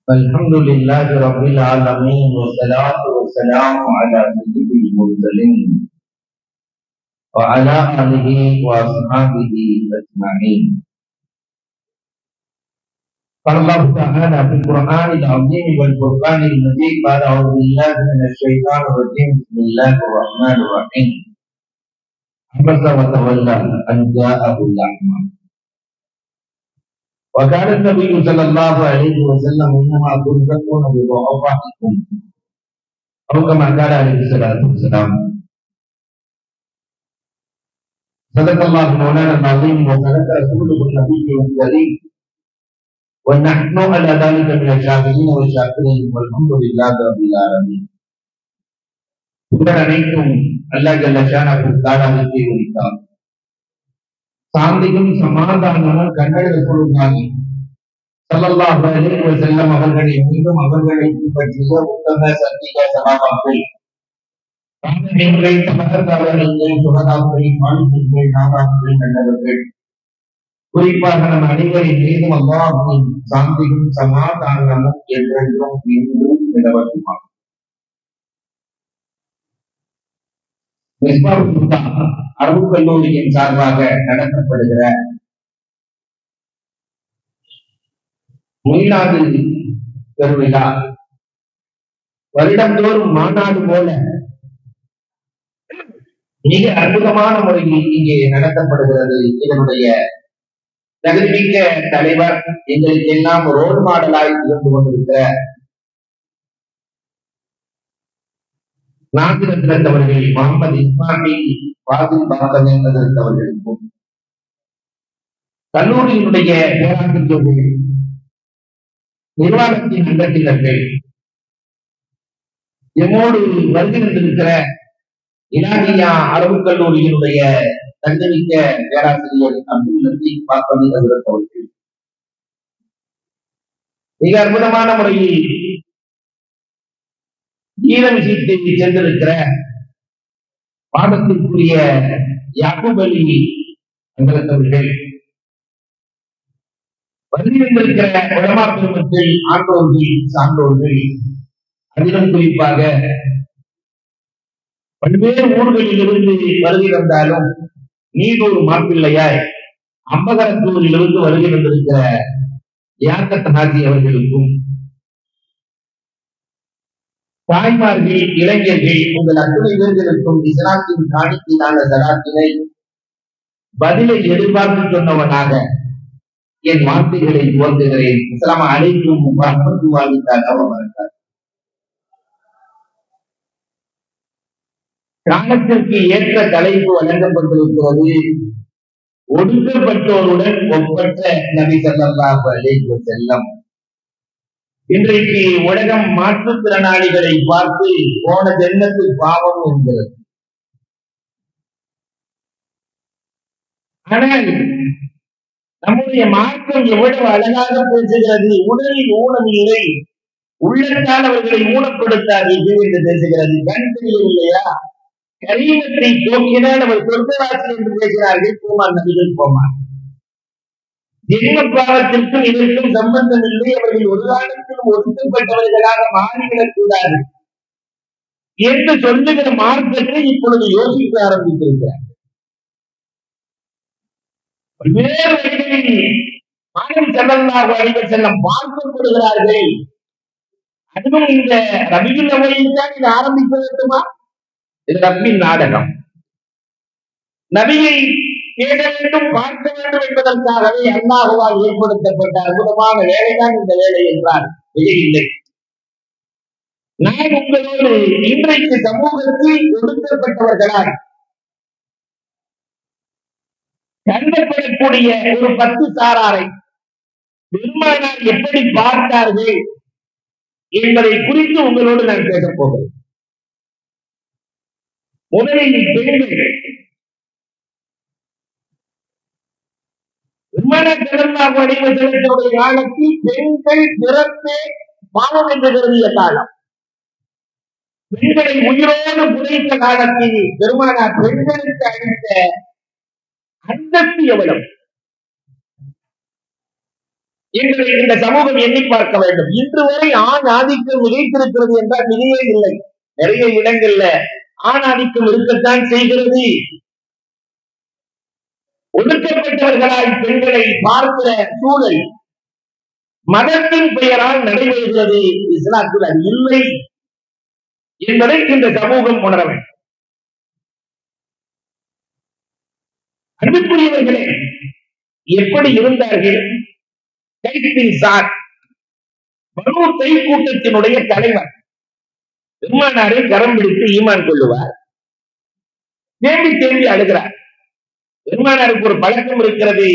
الحمد لله رب العالمين والصلاة والسلام على سيد المرسلين وعلى آله وأصحابه أجمعين. قال الله تعالى في القرآن العظيم والفرقان المجيد بعد أعوذ بالله من الشيطان الرجيم بسم الله الرحمن الرحيم. عبس وتولى أن جاءه الأعمى. وقال النبي صلى الله عليه وسلم إنما ترزقون بضعفائكم أو كما قال عليه الصلاة والسلام. صدق الله مولانا العظيم وصدق رسوله النبي الكريم ونحن على ذلك من الشاكرين والشاكرين والحمد لله رب العالمين. புகழ் அனைத்தும் அல்லாஹ் ஜல்ல ஷானஹு தஆலாவுக்கே உரித்தாகும். சாந்தியும் சமாதானமும் கண்டட ரசூலுல்லாஹி ஸல்லல்லாஹு அலைஹி வஸல்லம் அவர்களை மீண்டும் அவர்களை பற்றிய உத்தம சத்திய சகாபாக்கள் தாமரைகள் சமதத்தாளர்கள் சுகதாக்கள் மாலிகள் நாதாக்கள் நல்லவர்கள் குறிப்பாக நம் அனைவரின் மீதும் அல்லாஹ்வின் சாந்தியும் சமாதானமும் என்றென்றும் மீண்டும் நிலவட்டுமா. அரபு கல்லூரியின் சார்பாக நடத்தப்படுகிற மீலாது பெருவிழா வருடந்தோறும் மாநாடு போல மிக அற்புதமான முறையில் இங்கே நடத்தப்படுகிறது. இதனுடைய தகுதிமிக்க தலைவர் எங்களுக்கு எல்லாம் ரோல் மாடலாய் இருந்து கொண்டிருக்கிற நாசிரத் அவர்கள் முகமது இஸ்மாயில் வாசில் பாக்கம் என்பதற்கவர்களுக்கும் கல்லூரியினுடைய பேராசிரியர்கள் நிர்வாகத்தின் அங்கத்தினர்கள் எம்மோடு வருகின்றிருக்கிற இலாஹியா அரபு கல்லூரியினுடைய தகுதிமிக்க பேராசிரியர் அப்துல் லத்தீப் பாக்கம் அவர்கள் மிக அற்புதமான முறையில் ஈரம் சீட்டை சென்றிருக்கிற பாடத்திற்குரிய யாக்கூப் அலி அவர்கள் வருகின்றிருக்கிற உலமா பெருமக்கள் ஆண்டோர்கள் சான்றோர்கள் அதிலும் குறிப்பாக பல்வேறு ஊர்களில் இருந்து வருகை வந்தாலும் நீடூர் மாப்பிள்ளையாய் அம்பகரத்தூரிலிருந்து வருகை வந்திருக்கிற யாக்கத் ஹாஜி அவர்களுக்கும் தாய்மார்கள் இளைஞர்கள் உங்கள் அத்தனை பேர்களுக்கும் இஸ்லாத்தின் காணிக்கையான சலாத்தினை பதிலை எதிர்பார்த்து சொன்னவனாக என் வார்த்தைகளை துவங்குகிறேன். அஸ்ஸலாமு அலைக்கும் வரஹ்மத்துல்லாஹி தஆலா வ பரகாத்துஹு. காலத்திற்கு ஏற்ற தலைப்பு வழங்கப்பட்டிருக்கிறது. ஒடுக்கப்பட்டோருடன் ஒப்பற்ற நபி ஸல்லல்லாஹு அலைஹி வஸல்லம். இன்றைக்கு உலகம் மாற்றுத்திறனாளிகளை பார்த்து போன ஜென்மத்தில் பாவம் என்கிறது. ஆனால் நம்முடைய மார்க்கம் எவ்வளவு அழகாக பேசுகிறது. உடலில் ஊனம் இல்லை, உள்ளத்தால் அவர்களை ஊனப்படுத்தாதீர்கள் என்று பேசுகிறது. கண் தெரியவில்லையா, கரீமத்தை போக்கினால் அவர் சொர்க்கவாசி என்று பேசுகிறார்கள். போமார் நபிகள் போமார். ஜென்ம பாவத்திற்கும் இதற்கும் சம்பந்தம் இல்லை. அவர்கள் ஒரு காலத்திலும் ஒதுக்கப்பட்டவர்களாக மாறிவிடக் கூடாது என்று சொல்லுகிற மார்க்கத்தை இப்பொழுது யோசிக்க ஆரம்பித்திருக்கிறார். பல்வேறு வழிகளில் மாணவி ஸல்லல்லாஹு அலைஹி வஸல்லம் பார்க்கப்படுகிறார்கள். அதுவும் இந்த ரபியுல் அவ்வலில் தான் இது ஆரம்பிக்க வேண்டுமா? இது ரப்பின் நாடகம். நபியை தேட வேண்டும், பார்க்க வேண்டும் என்பதற்காகவே அல்லாஹ்வால் ஏற்படுத்தப்பட்ட அற்புதமான வேலைதான் இந்த வேலை என்றால் இல்லை. நான் உங்களோடு இன்றைக்கு சமூகத்தில் ஒடுக்கப்பட்டவர்களால் கருதப்படக்கூடிய ஒரு 10 சாராரை பெருமானார் எப்படி பார்த்தார்கள் என்பதை குறித்து உங்களோடு நான் பேசப் போகிறேன். முதலில் பெண்கள். பெருமானார் ஸல்லல்லாஹு அலைஹி வஸல்லமுடைய காலத்தில் பெண்கள் பிறப்பே பாவம் என்று கருதிய காலம். பெண்களை உயிரோடு புதைத்த காலத்தில் பெருமானார் பெண்களுக்கு அளித்த அந்தஸ்து எவ்வளவு? எங்களை இந்த சமூகம் எண்ணி பார்க்க வேண்டும். இன்று வரை ஆண் ஆதிக்கம் மிகைத்திருக்கிறது என்றால் மிகையே இல்லை. நிறைய இடங்கள்ல ஆண் ஆதிக்கம் இருக்கத்தான் செய்கிறது. ஒடுக்கப்பட்டவர்களாய் பெண்களை பார்க்கிற சூழல் மதத்தின் பெயரால் நடைபெறுகிறது. இஸ்லாத்தில் அது இல்லை என்பதை இந்த சமூகம் உணர வேண்டும். அன்புக்குரியவர்களே, எப்படி இருந்தார்கள்? பனூ தை கூட்டத்தினுடைய தலைவர் பெருமானாரை கரம் பிடித்து ஈமான் கொள்ளுவார். தேம்பி தேம்பி அழுகிறார். பெருமானாருக்கு ஒரு பழக்கம் இருக்கிறது.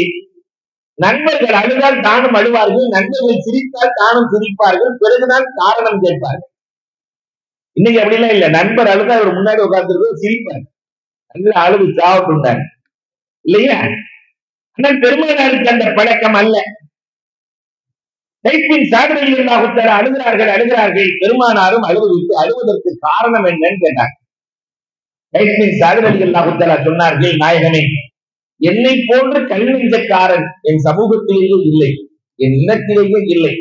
நண்பர்கள் அழுதால் தானும் அழுவார்கள், நண்பர்கள் சிரித்தால் தானும் சிரிப்பார்கள், பிறகுதான் காரணம் கேட்பார்கள். இன்னைக்கு அப்படிலாம் இல்ல. நண்பர் அழுதா அவர் முன்னாடி உட்கார்ந்து சிரிப்பார், நல்ல அழுது சாப்பிட்டுட்டார் இல்லையா? ஆனால் பெருமானாருக்கு அந்த பழக்கம் அல்ல. அழுகிறார்கள். பெருமானாரும் அழுவதற்கு காரணம் என்னன்னு கேட்டார். சொன்னார்கள், நாயகமே, என்னை போன்ற கல்நெஞ்சக்காரன் என் சமூகத்திலேயே இல்லை, என் இனத்திலேயே இல்லை.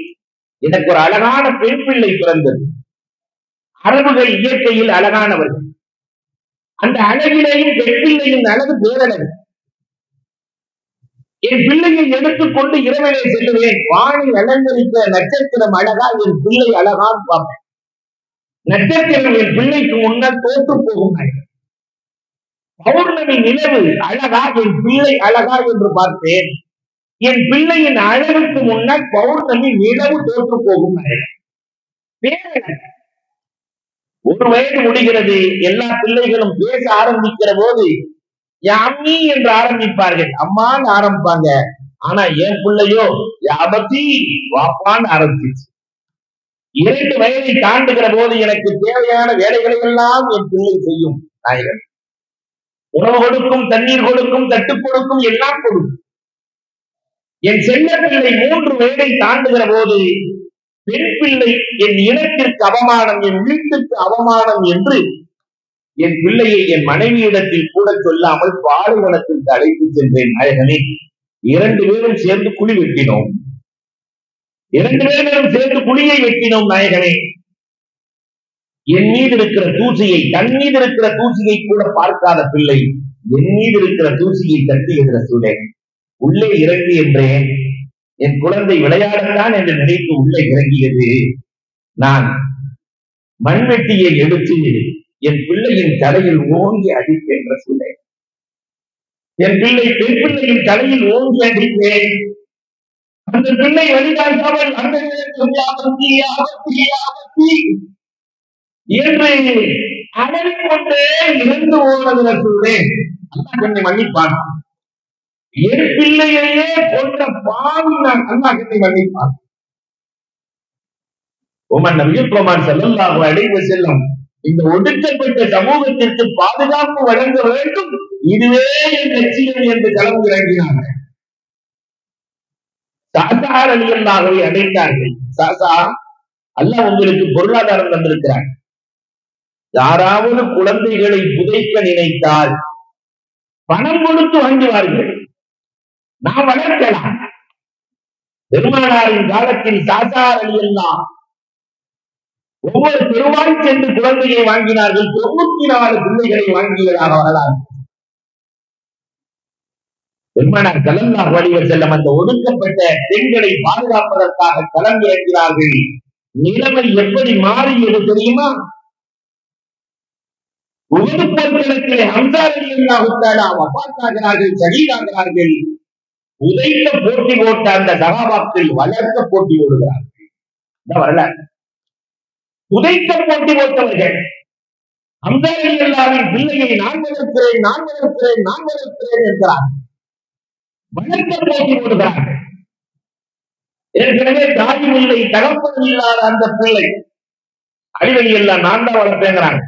எனக்கு ஒரு அழகான பெண் பிள்ளை பிறந்தது. அரபுகள் இயற்கையில் அழகானவர்கள். அந்த அழகிலேயும் பெண் பிள்ளையின் அழகு பேரழகு. என் பிள்ளையை எடுத்துக்கொண்டு இரவிலே செல்லுவேன். வானை அலங்கரித்த நட்சத்திரம் அழகா, என் பிள்ளை அழகான்னு பார்ப்பேன். நட்சத்திரம் என் பிள்ளைக்கு முன்னால் தோற்று போகும். பௌர்ணமி நிலவு அழகா, என் பிள்ளை அழகா என்று பார்ப்பேன். என் பிள்ளையின் அழகுக்கு முன்னால் பௌர்ணமி நிலவு தோற்று போகும். ஒரு வயது முடிகிறது. எல்லா பிள்ளைகளும் பேச ஆரம்பிக்கிற போது யாமி என்று ஆரம்பிப்பார்கள், அம்மான்னு ஆரம்பிப்பாங்க. ஆனா என் பிள்ளையோ யாபத்தி வாப்பான்னு ஆரம்பிச்சு. 2 வயதை தாண்டுகிற போது எனக்கு தேவையான வேலைகளை எல்லாம் என் பிள்ளை செய்யும். நாயகன் உணவு கொடுக்கும், தண்ணீர் கொடுக்கும், தட்டு கொடுக்கும், எல்லாம் கொடுக்கும். என் செல்ல பிள்ளை 3 வயதை தாண்டுகிற போது பெண் பிள்ளை என் இனத்திற்கு அவமானம், என் வீட்டுக்கு அவமானம் என்று என் பிள்ளையை என் மனைவியிடத்தில் கூட சொல்லாமல் பாலைவனத்திற்கு அழைத்து சென்றேன். நாயகனே, 2 பேரும் சேர்ந்து குழி வெட்டினோம். 2 பேரும் சேர்ந்து குழியை வெட்டினோம். நாயகனே, என் மீது இருக்கிற தூசியை, தன் மீது இருக்கிற தூசியை கூட பார்க்காத பிள்ளை என் மீது இருக்கிற தூசியை தட்டுகிற சூழல். உள்ளே இறங்கி என்றேன். என் குழந்தை விளையாடத்தான் என்று நினைத்து உள்ளே இறங்கியது. நான் மண்வெட்டியை எடுத்து என் பிள்ளையின் தலையில் ஓங்கி அடிப்பேன். சூழல் என் பிள்ளை பெண் பிள்ளையின் தலையில் ஓங்கி அடிப்பேன். அந்த பிள்ளை வழிகாட்டாமல் அந்த என்று அடறிக்கொண்டே இறந்து போனதுல சூழல் என்னை மன்னிப்பான். என் பிள்ளையே கொண்ட பாவி நான் அல்லாஹ் என்னை மன்னிப்பான். உமர் நபியுல் ஸல்லல்லாஹு அலைஹி வஸல்லம் இந்த ஒடுக்கப்பட்ட சமூகத்திற்கு பாதுகாப்பு வழங்க வேண்டும், இதுவே என் லட்சியம் என்று களம் இறங்கினார்கள். சாசா ரலியல்லாஹு அழைத்தார்கள். சாசா, அல்லாஹ் உங்களுக்கு பொருளாதாரம் தந்திருக்கிறார். யாராவது குழந்தைகளை புதைக்க நினைத்தால் பணம் கொடுத்து வாங்குவார்கள், நாம் வளர்க்கலாம். பெருமானாரின் காலத்தில் சாசா ரலியல்லாஹு ஒவ்வொரு தெருவாய் சென்று குழந்தையை வாங்கினார்கள். 94 பிள்ளைகளை வாங்கியதாக வரலாறு. பெருமானார் ஸல்லல்லாஹு அலைஹி வஸல்லம் அந்த ஒடுக்கப்பட்ட பெண்களை பாதுகாப்பதற்காக களம் இறங்கினார்கள். நிலைமை எப்படி மாறியது தெரியுமா? உஹது போர்க்களத்திலே ஹம்ஸா ரலியல்லாஹு தஆலா வஃபாத்தாகிறார்கள், ஷஹீதாகிறார்கள். உதைத்த போட்டி போட்ட அந்த சஹாபாக்கள் வளர்க்க போட்டி ஓடுகிறார்கள். இந்த வரலாறு. உதைத்த போட்டி போட்டவர்கள் ஹம்ஸா ரலியல்லாஹுவின் பிள்ளையை நான் வளர்க்கிறேன், நான் வளர்க்கிறேன், நான் வளர்க்கிறேன் என்கிறார். வளர்க்க போட்டி போடுகிறார்கள். ஏற்கனவே தாயும் இல்லை, தகப்பனும் இல்லாத அந்த பிள்ளை அலி ரலியல்லாஹு நான் தான் வளர்ப்பேங்கிறாங்க.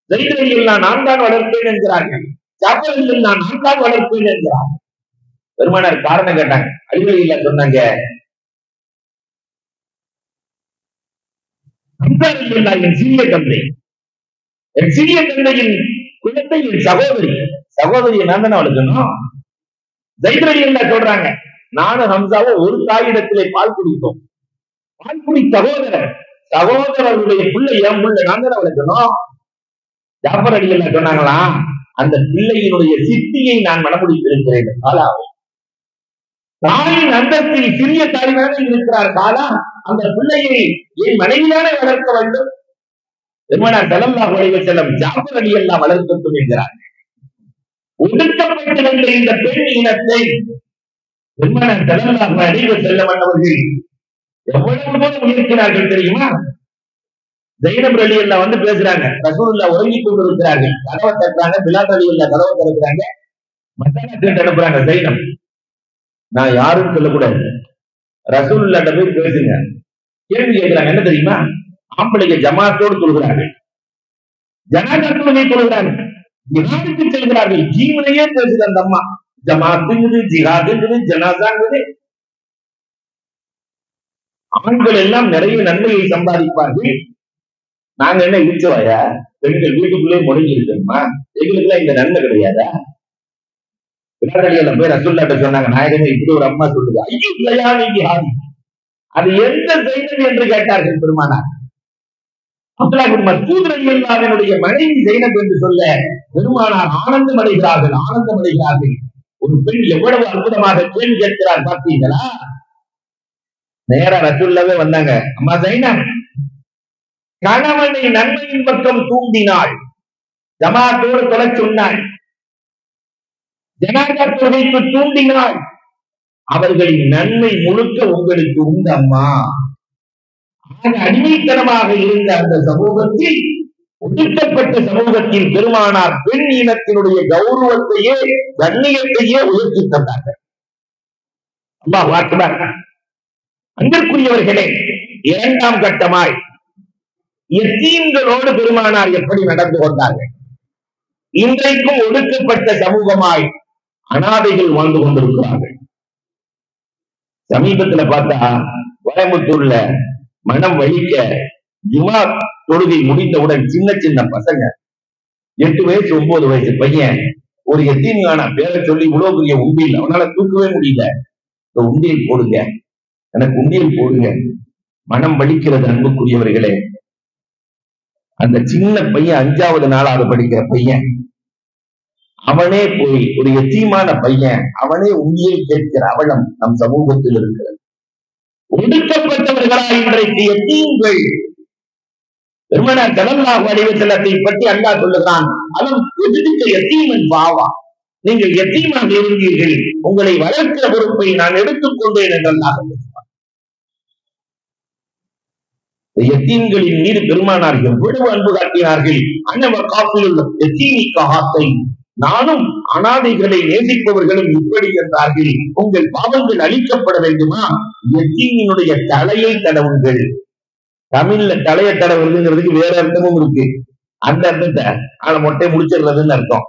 ஸைத் ரலியல்லாஹு நான் தான் வளர்ப்பேன் என்கிறார்கள். ஜாஃபர் ரலியல்லாஹு நான் தான் வளர்ப்பேன் என்கிறார். பெருமானார் காரணம் கேட்டாங்க. அலி ரலியல்லாஹு சொன்னாங்க, ஹம்ஸா ரலியல்லாஹு என் சிறிய தந்தை, என் சிறிய தந்தையின் குழந்தை என் சகோதரி, சகோதரியை நான் தானே வளர்க்கணும். ஸைத் ரலியல்லாஹு சொல்றாங்க, நானும் ஹம்சாவும் ஒரு தாயிடத்திலே பால் குடித்தோம். பால் குடி சகோதரருடைய பிள்ளை என் பிள்ளை நான் தான் வளர்க்கணும். ஜாஃபர் அலிகள்லாம் சொன்னாங்களாம், அந்த பிள்ளையினுடைய சித்தியை நான் மனமுடித்திருக்கிறேன். காலா தாயின் அந்தத்தில் சிறிய தாய்தானே இருக்கிறார் காலா, அந்த பிள்ளையை என் மனைவியானே வளர்க்க வேண்டும். பெருமானார் ஸல்லல்லாஹு அலைஹி வஸல்லம் ஜாஃபர் அலி எல்லாம் வளர்க்கட்டும் என்கிறார். ஒடுக்கப்பட்டிருந்த இந்த பெண் இனத்தை பெருமானார் ஸல்லல்லாஹு அலைஹி வஸல்லம் அவர்கள் எவ்வளவு தூரம் உயர்த்தினார்கள் தெரியுமா? ஜைனப் ரலியல்லாஹு வந்து பேசுறாங்க, ரசூலுல்லாஹ் உறங்கிக் கொண்டிருக்கிறார்கள், கதவை தட்டுறாங்க, பிலால் ரலியல்லாஹு கதவை திறக்கிறாங்க, மசாலா கேட்டு அனுப்புறாங்க ஜைனப். நான் யாரும் சொல்லக்கூடாது, ரசூலுல்லாஹ் போய் பேசுங்க. கேள்வி கேட்கிறாங்க, என்ன தெரியுமா? ஆம்பளைங்க ஜமாத்தோடு சொல்கிறார்கள், ஜனாதா தொழுகை சொல்கிறார்கள், ஜிஹாதுக்கு செல்கிறார்கள். ஜீவனையே பேசுது அந்த அம்மா. ஜமாத்துங்குது, ஜிஹாதுங்குது, ஜனாதாங்குது. ஆண்கள் எல்லாம் நிறைய நன்மையை சம்பாதிப்பார்கள். நாங்க என்ன இழிச்சவாயா? பெண்கள் வீட்டுக்குள்ளே முடங்கி இருக்கணுமா? எங்களுக்கு எல்லாம் இந்த நன்மை கிடையாதா? பிள்ளைகள் போய் ரசூலுல்லாஹ் சொன்னாங்க, நாயகமே இப்படி ஒரு அம்மா சொல்லுது, ஐயோ இல்லையா நீங்க அது எந்த ஜைனப் என்று கேட்டார்கள் பெருமானார். அப்துல்லாஹ் இப்னு மஸ்ஊத் ரலியல்லாஹு அன்ஹுடைய மனைவி ஜைனப் என்று சொல்ல பெருமானார் ஆனந்தம் அடைகிறார்கள். ஒரு பெண் எவ்வளவு அற்புதமாக கேள்வி கேட்கிறார் பார்த்தீங்களா? நேரா ரசூலுல்லாஹ்வே வந்தாங்க, அம்மா ஜைனப், கணவனை நன்மையின் பக்கம் தூண்டினாள், ஜமாத்தோடு தொலை சொன்னாள், ஜனாதா தொழுகைக்கு தூண்டினாள், அவர்களின் நன்மை முழுக்க உங்களுக்கு உண்டு அம்மா. அடிமைத்தனமாக இருந்த அந்த சமூகத்தில், ஒடுக்கப்பட்ட சமூகத்தில் பெருமானார் பெண் இனத்தினுடைய கௌரவத்தையே கண்ணியத்தையே உயர்த்தி தந்தார்கள். அல்லாஹ் அக்பர். அன்பிற்குரியவர்களே, இரண்டாம் கட்டமாய் யத்தீம்களோடு பெருமானார் எப்படி நடந்து கொண்டார்கள்? இன்றைக்கும் ஒடுக்கப்பட்ட சமூகமாய் அனாதைகள் வாழ்ந்து கொண்டிருக்கிறார்கள். சமீபத்துல பார்த்தா கோயம்புத்தூர்ல மனம் வலிக்க ஜுமா தொழுகை முடிந்தவுடன் சின்ன பசங்க 8 வயசு 9 வயசு பையன் ஒரு எத்தீம்கான பேரை சொல்லி இவ்வளவு பெரிய உண்டியல் அவனால தூக்கவே முடியல, இந்த உண்டியல் போடுங்க, எனக்கு உண்டியல் போடுங்க. மனம் வலிக்கிறது அன்புக்குரியவர்களே. அந்த சின்ன பையன் 5வது 4வது படிக்கிற பையன், அவனே போய் ஒரு எத்தீமான பையன் அவனே உண்டியல் கேட்கிற அவலம் நம் சமூகத்தில் இருக்கிறது. ஒடுக்கப்பட்டவர்களாக இன்றைக்கு எத்தீம்கள். பெருமானார் ஸல்லல்லாஹு அலைஹி வஸல்லத்தை பற்றி அல்லாஹ் சொல்லுகிறான், அலம் எதுக்க எத்தீமன் பாவா, நீங்கள் எத்தீமாக இருந்தீர்கள், உங்களை வளர்க்கிற பொறுப்பை நான் எடுத்துக்கொண்டேன் என்று அல்லாஹ் சொல்லுகிறான். எத்தீம்களின் மீது பெருமானார் எவ்வளவு அன்பு காட்டினார்கள். அன்னவ காஃபியுல் எத்தீமி கஹாத்தை, நானும் அனாதைகளை நேசிப்பவர்களும் இப்படி என்றார்கள். உங்கள் பாவங்கள் அழிக்கப்பட வேண்டுமா? எத்தீமினுடைய தலையை தடவுங்கள். தமிழ்ல தலையை தடவுறதுங்கிறதுக்கு வேற அர்த்தமும் இருக்கு. அந்த அர்த்தத்தை ஆனா மொட்டை முடிச்சிடுறதுன்னு அர்த்தம்.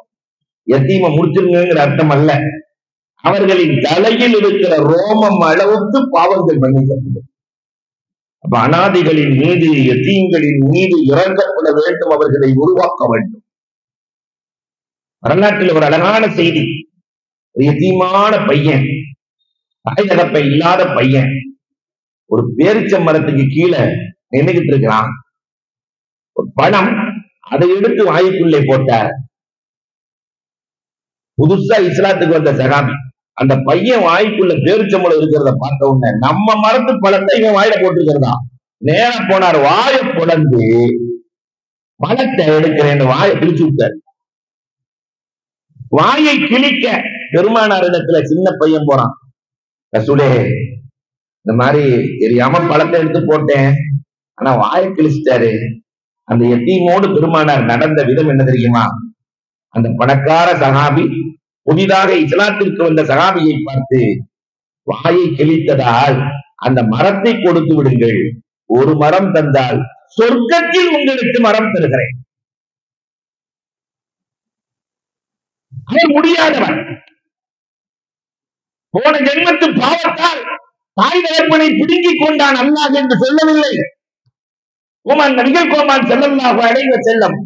எத்தீமை முடிச்சிருங்கிற அர்த்தம் அல்ல. அவர்களின் தலையில் இருக்கிற ரோமம் அளவுக்கு பாவங்கள் மன்னிக்கப்படும். அப்ப அனாதைகளின் மீது எத்தீம்களின் மீது இறக்கப்பட வேண்டும், அவர்களை உருவாக்க வேண்டும். வரலாற்றில் ஒரு அழகான செய்தி. ஒரு எத்தீமான பையன், தாய் தகப்பை இல்லாத பையன், ஒரு பேரிச்ச மரத்துக்கு கீழே நின்றுகிட்டு இருக்கிறான். ஒரு பழம், அதை எடுத்து வாய்க்குள்ளே போட்டார். புதுசா இஸ்லாத்துக்கு வந்த சகாபி, அந்த பையன் வாய்க்குள்ள பேரிச்சம்பழம் இருக்கிறத பார்த்த உடனே நம்ம மரத்து பழத்தை இவன் வாயில போட்டுக்கிறதா, நேர போனார், வாயை புலந்து பழத்தை எடுக்கிறேன், வாயை பிரிச்சு விட்டார். வாயை கிழிக்க பெருமானார் இடத்துல சின்ன பையன் போறான், ரசூலே இந்த மாதிரி தெரியாம பழத்தை எடுத்து போட்டேன், ஆனா வாயை கிழிச்சிட்டாரு. அந்த எத்தீமோடு பெருமானார் நடந்த விதம் என்ன தெரியுமா? அந்த பணக்கார சகாபி புதிதாக இஸ்லாத்திற்கு வந்த சகாபியை பார்த்து, வாயை கிழித்ததால் அந்த மரத்தை கொடுத்து விடுங்கள், ஒரு மரம் தந்தால் சொர்க்கத்தில் உங்களுக்கு மரம் தருகிறேன். அவன் முடியாதவன், போன ஜென்மத்து பாவத்தால் தாய் தகப்பனை பிடுங்கிக் கொண்டான் அல்லாஹ் என்று சொல்லவில்லை. கோமான் நபிகள் கோமான் ஸல்லல்லாஹு அலைஹி வஸல்லம்,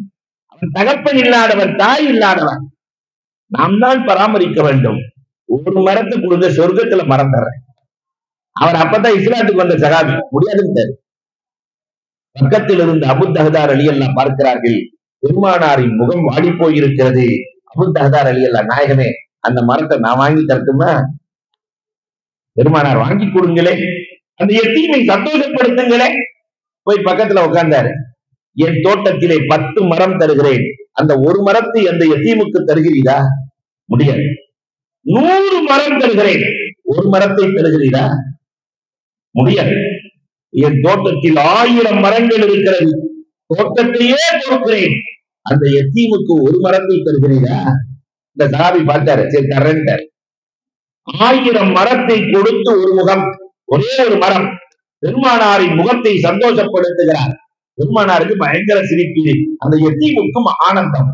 அவன் தகப்பன் இல்லாதவன், தாய் இல்லாதவன், நாம் தான் பராமரிக்க வேண்டும். ஒரு மரத்தை கொடுங்க, சொர்க்கத்துல மரம் தர்றேன். அவர் அப்பதான் இஸ்லாத்துக்கு வந்த சகாபி, முடியாதுன்னு பக்கத்தில் இருந்து அபூ தஹ்தா ரலியல்லாஹு பார்க்கிறார்கள். பெருமானாரின் முகம் வாடி போயிருக்கிறது. அபூ தஹ்தா ரலியல்லாஹு, நாயகமே அந்த மரத்தை நான் வாங்கி தரட்டுமா? பெருமானார், வாங்கி கொடுங்களே, அந்த யத்தீமை சந்தோஷப்படுத்துங்களே. போய் பக்கத்துல உட்கார்ந்தாரு. என் தோட்டத்திலே 10 மரம் தருகிறேன், அந்த ஒரு மரத்தை அந்த யத்தீமுக்கு தருகிறீரா? முடியாது. 100 மரம் தருகிறேன், ஒரு மரத்தை தருகிறீரா? முடியாது. என் தோட்டத்தில் 1000 மரங்கள் இருக்கிறது, தோட்டத்தையே கொடுக்கிறேன், அந்த யத்தீமுக்கு ஒரு மரத்தை தருகிறீரா? இந்த சஹாபி பார்த்தாரு, சரி தர்றேன்ட்டார். 1000 மரத்தை கொடுத்து ஒரு முகம், ஒரே ஒரு மரம், பெருமானாரின் முகத்தை சந்தோஷப்படுத்துகிறார். பெருமானாருக்கு பயங்கர சிரிப்பு, அந்த யத்தீமுக்கும் ஆனந்தம்.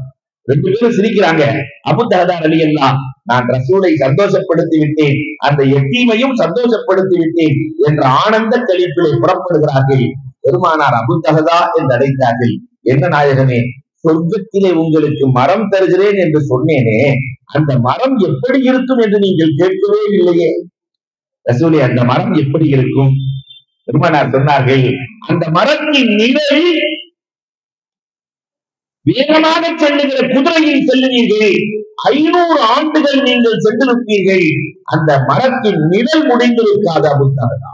2 பேரும் சிரிக்கிறாங்க. அபூ தஹ்தா ரலியல்லாஹு, நான் ரசூலை சந்தோஷப்படுத்தி விட்டேன், அந்த யத்தீமையும் சந்தோஷப்படுத்தி விட்டேன் என்ற ஆனந்த கழிப்பிலே புறப்படுகிறார்கள். பெருமானார் அபூ தஹ்தா என்று அழைத்தார்கள். என்ன நாயகமே, சொர்க்கத்திலே உங்களுக்கு மரம் தருகிறேன் என்று சொன்னேனே, அந்த மரம் எப்படி இருக்கும் என்று நீங்கள் கேட்கவே இல்லையே. ரசூலே, அந்த மரம் எப்படி இருக்கும்? பெருமானார் சொன்னார்கள், அந்த மரத்தின் நிழலில் வேகமாக செல்லுகிற குதிரையில் செல்லுவீர்கள், 500 ஆண்டுகள் நீங்கள் சென்றிருப்பீர்கள், அந்த மரத்தின் நிழல் முடிந்திருக்காத அபூ தஹ்தா.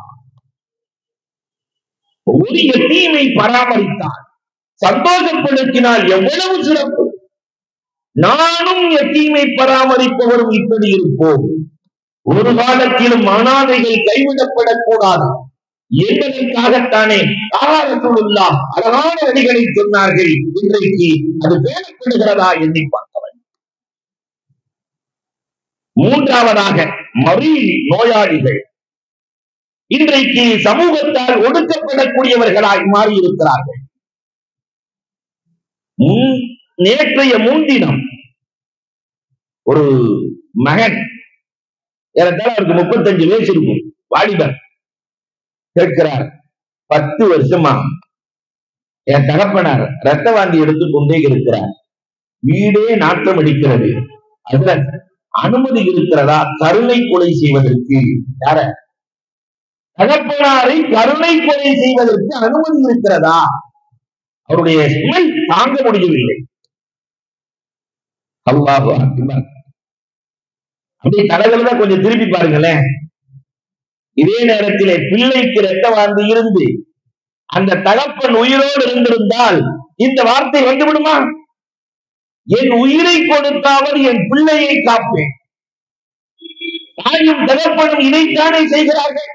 ஒரு யத்தீமை பராமரித்தார், சந்தோஷப்படுத்தினால் எவ்வளவு சிறப்பு. நானும் யத்தீமை பராமரிப்பவரும் இப்படி இருப்போம். ஒரு காலத்திலும் அனாதைகள் கைவிடப்படக்கூடாது என்பதற்காகத்தானே ரசூலுல்லாஹ் அழகான அடிகளை சொன்னார்கள். இன்றைக்கு அது பேணப்படுகிறதா எண்ணி பார்த்தவன். மூன்றாவதாக, மறி நோயாளிகள் இன்றைக்கு சமூகத்தால் ஒடுக்கப்படக்கூடியவர்களாய் மாறியிருக்கிறார்கள். நேற்றைய முன்தினம் ஒரு மகன், ஏறத்தாழ அவருக்கு 35 வயசு இருக்கும், வாலிபர், கேட்கிறார், 10 வருஷமா என் தகப்பனார் ரத்த வாந்தி எடுத்துக்கொண்டே இருக்கிறார், வீடே நாட்டம் அடிக்கிறது, அதுல அனுமதி இருக்கிறதா கருணை கொலை செய்வதற்கு? யார? தகப்பனாரை கருணை கொலை செய்வதற்கு அனுமதி இருக்கிறதா? அவருடைய ஸ்மெல் தாங்க முடியவில்லை. அல்லாஹு அக்பர். அப்படி தலைவர்கள கொஞ்சம் திருப்பி பாருங்களேன். இதே நேரத்திலே பிள்ளைக்கு ரத்த வாந்தி இருந்து அந்த தகப்பன் உயிரோடு இருந்திருந்தால் இந்த வார்த்தை வந்துவிடுமா? என் உயிரை கொடுத்தாவது என் பிள்ளையை காப்பேன். தாயும் தகப்பனும் இதைத்தானே செய்கிறார்கள்.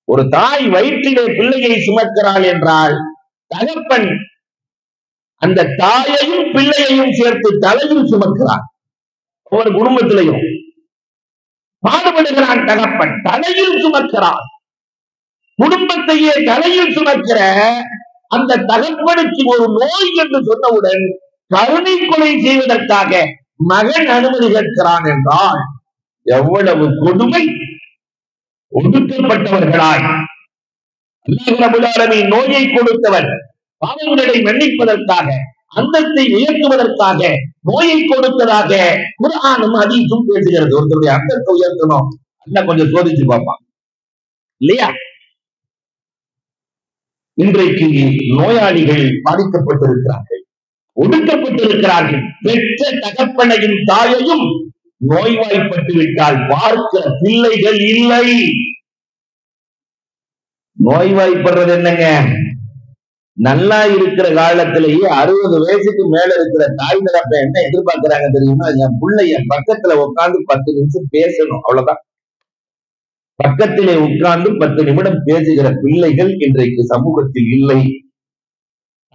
ஒரு தாய் வயிற்றிலே பிள்ளையை சுமக்கிறாள் என்றால் தகப்பன் அந்த தாயையும் பிள்ளையையும் சேர்த்து தலையில் சுமக்கிறார். ஒவ்வொரு குடும்பத்திலையும் பாடுபடுகிறான் தகப்பன், தலையில் சுமக்கிறார். குடும்பத்தையே தலையில் சுமக்கிற அந்த தகப்பனுக்கு ஒரு நோய் என்று சொன்னவுடன் கருணை கொலை செய்வதற்காக மகன் அனுமதி கேட்கிறான் என்றால் எவ்வளவு கொடுமை! ஒடுக்கப்பட்டவர்களாய் அல்லாஹ் ரப்பல் ஆலமீன் நோயை கொடுத்தவர், பாவங்களை மன்னிப்பதற்காக, அந்தத்தை உயர்த்துவதற்காக நோயை கொடுத்ததாக குர்ஆனும் ஹதீஸும் பேசுகிறது. ஒருத்தருடைய அந்தத்தை உயர்த்தணும், அல்லாஹ் கொஞ்சம் சோதிச்சு பார்ப்பான் இல்லையா? இன்றைக்கு நோயாளிகள் பாதிக்கப்பட்டிருக்கிறார்கள், ஒடுக்கப்பட்டிருக்கிறார்கள். பெற்ற தகப்பனையும் தாயையும் நோய்வாய்ப்பட்டு விட்டால் பார்க்கிற பிள்ளைகள் இல்லை. நோய்வாய்ப்படுறது என்னங்க? நல்லா இருக்கிற காலத்திலேயே 60 வயசுக்கு மேல இருக்கிற தாய் தகப்ப என்ன எதிர்பார்க்கிறாங்க தெரியுமா? என் பிள்ளை என் பக்கத்துல உட்கார்ந்து 10 நிமிஷம் பேசணும், அவ்வளவுதான். பக்கத்திலே உட்கார்ந்து 10 நிமிடம் பேசுகிற பிள்ளைகள் இன்றைக்கு சமூகத்தில் இல்லை.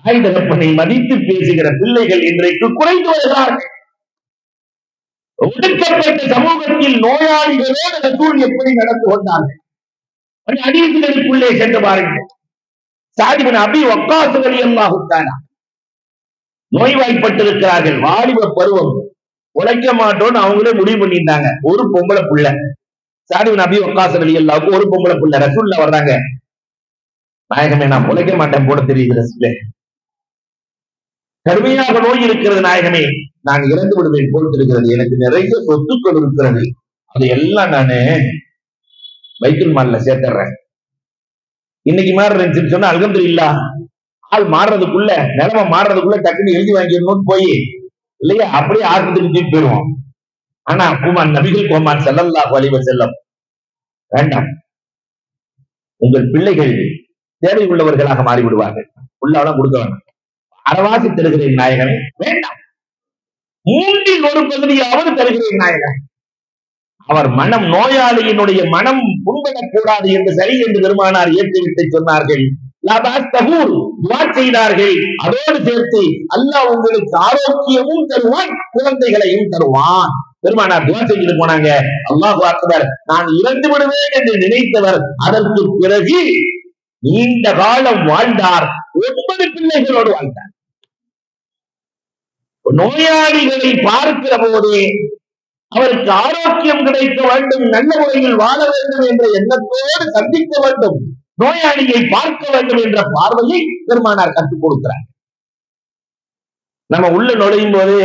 தாய் தகப்பனை மதித்து பேசுகிற பிள்ளைகள் இன்றைக்கு குறைந்து வருகிறார்கள். ஒடுக்கப்பட்ட சமூகத்தில் நோயாளிகளோடு ரசூல் எப்படி நடந்து கொண்டார்கள்? ஹதீஸ்களுக்குள்ளே சென்று பாருங்கள். சஅத் இப்னு அபீ வக்காஸ் ரலியல்லாஹு தஆலா நோய்வாய்ப்பட்டிருக்கிறார்கள். வாலிப பருவம், உழைக்க மாட்டோம்னு அவங்களே முடிவு பண்ணிட்டாங்க. ஒரு பொம்பளை புள்ள, சஅத் இப்னு அபீ வக்காஸ் ரலியல்லாஹு ஒரு பொம்பளை புள்ள. ரசூலுல்லாஹ் வர்றாங்க, நாயகமே நான் உழைக்க மாட்டேன் போல தெரியுது ரசூலே, கடுமையாக நோய் இருக்கிறது நாயகமே, நான் இறந்து விடுவேன் போல் இருக்கிறது, எனக்கு நிறைய சொத்துக்கள் இருக்கிறது, அதையெல்லாம் நானு பைத்துல் மால்ல சேர்த்துறேன். இன்னைக்கு மாறு இருந்துச்சுன்னு சொன்னா அல்ஹம்துலில்லாஹ், ஆள் மாறுறதுக்குள்ள, நிலைமை மாறுறதுக்குள்ள டக்குன்னு எழுதி வாங்கிடணும் போய் இல்லையா, அப்படியே ஆஸ்பத்திரிக்கு தூக்கி போயிடுவோம். ஆனா குமான் நபிகள் கோமான் ஸல்லல்லாஹு அலைஹி வஸல்லம் வேண்டாம், உங்கள் பிள்ளைகள் தேவை உள்ளவர்களாக மாறிவிடுவார்கள், உள்ளாவெல்லாம் கொடுக்க வேண்டாம், அறவாசி தருகிறேன் நாயகமே, வேண்டாம், மூன்றில் ஒரு பகுதியாவது தருகிறேன் நாயகன். அவர் மனம், நோயாளியினுடைய மனம் புண்படக்கூடாது என்று சரி என்று பெருமானார் ஏற்றுவிட்டு சொன்னார்கள். துஆ செய்தார்கள். அதோடு சேர்த்து அல்லாஹ் உங்களுக்கு ஆரோக்கியமும் தருவான், குழந்தைகளையும் தருவான். பெருமானார் துஆ செஞ்சுட்டு போனாங்க. அல்லாஹு அக்பர். நான் இறந்து விடுவேன் என்று நினைத்தவர் அதற்கு பிறகு நீண்ட காலம் வாழ்ந்தார், 9 பிள்ளைகளோடு வாழ்ந்தார். நோயாளிகளை பார்க்கிற போதே அவருக்கு ஆரோக்கியம் கிடைக்க வேண்டும், நல்ல முறையில் வாழ வேண்டும் என்ற எண்ணத்தோடு சந்திக்க வேண்டும், நோயாளியை பார்க்க வேண்டும் என்ற பார்வையை பெருமானார் கற்றுக் கொடுக்கிறார். நம்ம உள்ள நுழையும் போது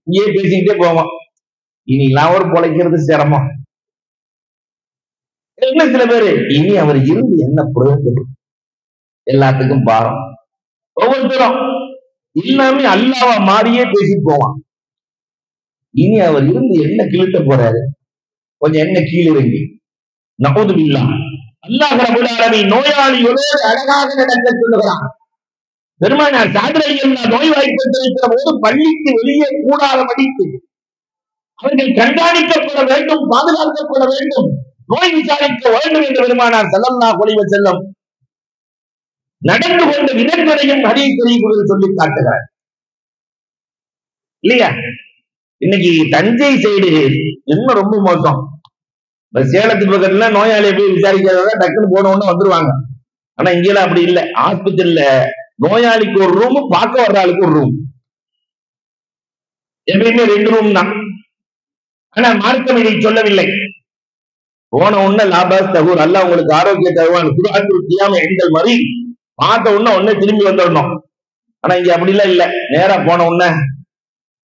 இங்கே பேசிக்கிட்டே போவோம், இனிலாம் ஒரு பொழைக்கிறது சிரமம். என்ன சில பேரு இனி அவர் இருந்து என்ன பிரயோஜனம், எல்லாத்துக்கும் பாரம். ஒவ்வொருத்தரும் எல்லாமே அல்லாஹ்வா மாறியே பேசி போவான். இனி அவர் இருந்து என்ன கிழித்த போறாரு, கொஞ்சம் என்ன கீழிறங்கி நஊது பில்லாஹ். அல்லாஹ் ரப்பல் ஆலமீன் நோயாளியோடு அழகாக நடக்க சொல்லுகிறான். பெருமானார் ஸஅத் ரலியல்லாஹு நோய்வாய்ப்பட்டிருக்கிற போது பள்ளிக்கு வெளியே கூடாத படித்து அவர்கள் கண்காணிக்கப்பட வேண்டும், பாதுகாக்கப்பட வேண்டும், நோய் விசாரிக்க வேண்டும் என்று பெருமானார் ஸல்லல்லாஹு அலைஹி வஸல்லம் நடந்து கொண்ட விதங்களையும் ஹதீஸ் ஷரீஃபில் சொல்லி காட்டுகிறார் இல்லையா. இன்னைக்கு தஞ்சை சைடு இன்னும் ரொம்ப மோசம். சேலத்து பக்கத்துல நோயாளியை போய் விசாரிக்கிறத டக்குன்னு போன உடனே வந்துருவாங்க. ஆனா இங்கெல்லாம் அப்படி இல்லை. ஆஸ்பத்திரியில நோயாளிக்கு ஒரு ரூம், பார்க்க வர்ற ஆளுக்கு ஒரு ரூம், எப்பயுமே 2 ரூம் தான். ஆனா மார்க்கம் இதை சொல்லவில்லை. போன உடனே லாபாஸ் தகூர், அல்லாஹ் உங்களுக்கு ஆரோக்கியம் தருவான், சுராத்துல் கியாம எங்கள் மாதிரி பார்த்த உடனே திரும்பி வந்துடணும். ஆனா இங்க அப்படி எல்லாம் இல்ல. நேரா போன உடனே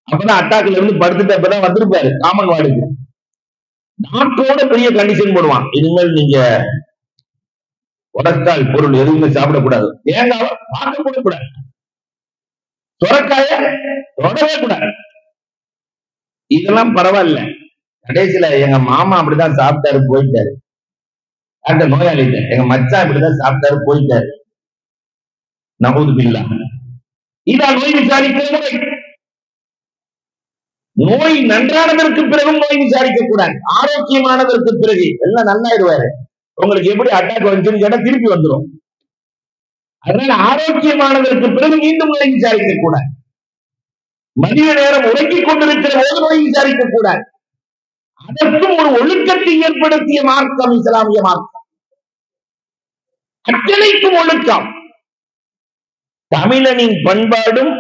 அப்பதான் அட்டாக்ல இருந்து படுத்துட்டு அப்பதான் வந்திருப்பாரு காமன் வார்டுக்கு. டாக்டரோட பெரிய கண்டிஷன் போடுவான், இனிமேல் நீங்க கொலஸ்ட்ரால் பொருள் எதுவுமே சாப்பிடக்கூடாது, தேங்காவை பார்க்க கூட கூடாது, சுரக்காய தொடவே கூடாது. இதெல்லாம் பரவாயில்ல. கடைசியில எங்க மாமா அப்படிதான் சாப்பிட்டாரு போயிட்டாரு, அந்த நோயாளி எங்க மச்சான் இப்படிதான் சாப்பிட்டாரு போயிட்டாரு. நஊது பில்லாஹ். இதான் நோய் விசாரிக்கிற முறை. நோய் நன்றானதற்கு பிறகும் நோய் விசாரிக்க கூடாது. ஆரோக்கியமானதற்கு பிறகு எல்லாம் நல்லாயிடுவாரு. உங்களுக்கு எப்படி அட்டாக் வந்துச்சுன்னு கேட்டா திருப்பி வந்துடும். அதனால ஆரோக்கியமானதற்கு பிறகு மீண்டும் நோய் விசாரிக்க கூடாது. மதிய நேரம் உறங்கிக் கொண்டிருக்கிற போது நோய் விசாரிக்க கூடாது. அதற்கும் ஒரு ஒழுக்கத்தை ஏற்படுத்திய மார்க்கம் இஸ்லாமிய மார்க்கம். அத்தனைக்கும் ஒழுக்கம். தமிழனின் பண்பாடும்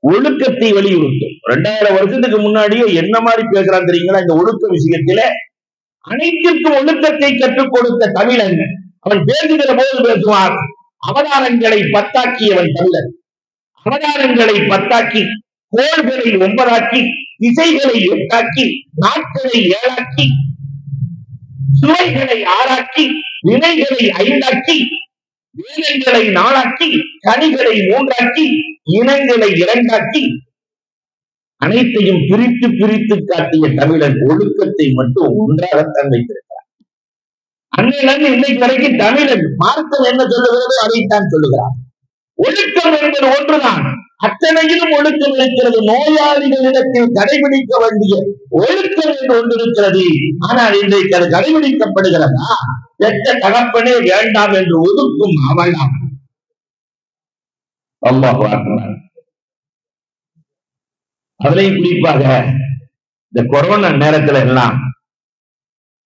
ஒழுக்கத்தை வலியுறுத்தும். 2000 வருஷத்துக்கு முன்னாடியே என்ன மாதிரி பேசுறான் தெரியுங்களா இந்த ஒழுக்க விஷயத்தில. அனைத்திற்கும் ஒழுக்கத்தை கற்றுக் கொடுத்த தமிழன். அவன் பேசுகிற போது பேசுவான், அவதாரங்களை 10ஆக்கியவன் தமிழன். அவதாரங்களை 10ஆக்கி, கோள்களை 9ஆக்கி, திசைகளை 8ஆக்கி, நாட்களை 7ஆக்கி, சுவைகளை 6ஆக்கி, வினைகளை 5ஆக்கி, வேலைகளை 4ஆக்கி, கனிகளை 3ஆக்கி, இனங்களை 2ஆக்கி, அனைத்தையும் பிரித்து பிரித்து காட்டிய தமிழன் ஒழுக்கத்தை மட்டும் ஒன்றாகத்தான் வைத்திருக்கிறார். அன்னையிலிருந்து இன்னைக்கு வரைக்கும் தமிழன் மார்க்கம் என்ன சொல்லுகிறதோ அதைத்தான் சொல்லுகிறார். ஒழுக்கம் என்பது ஒன்றுதான். அத்தனையிலும் ஒழுக்கம் இருக்கிறது. நோயாளிகளிடத்தில் கடைபிடிக்க வேண்டிய ஒழுக்கம் என்று ஒன்று இருக்கிறது. ஆனால் இன்றைக்கு அது கடைபிடிக்கப்படுகிறதா? பெற்ற தகப்பனே வேண்டாம் என்று ஒதுக்கும் அவளாம். அல்லாஹ் அக்பர். அதுலயும் குறிப்பாக இந்த கொரோனா நேரத்துல எல்லாம்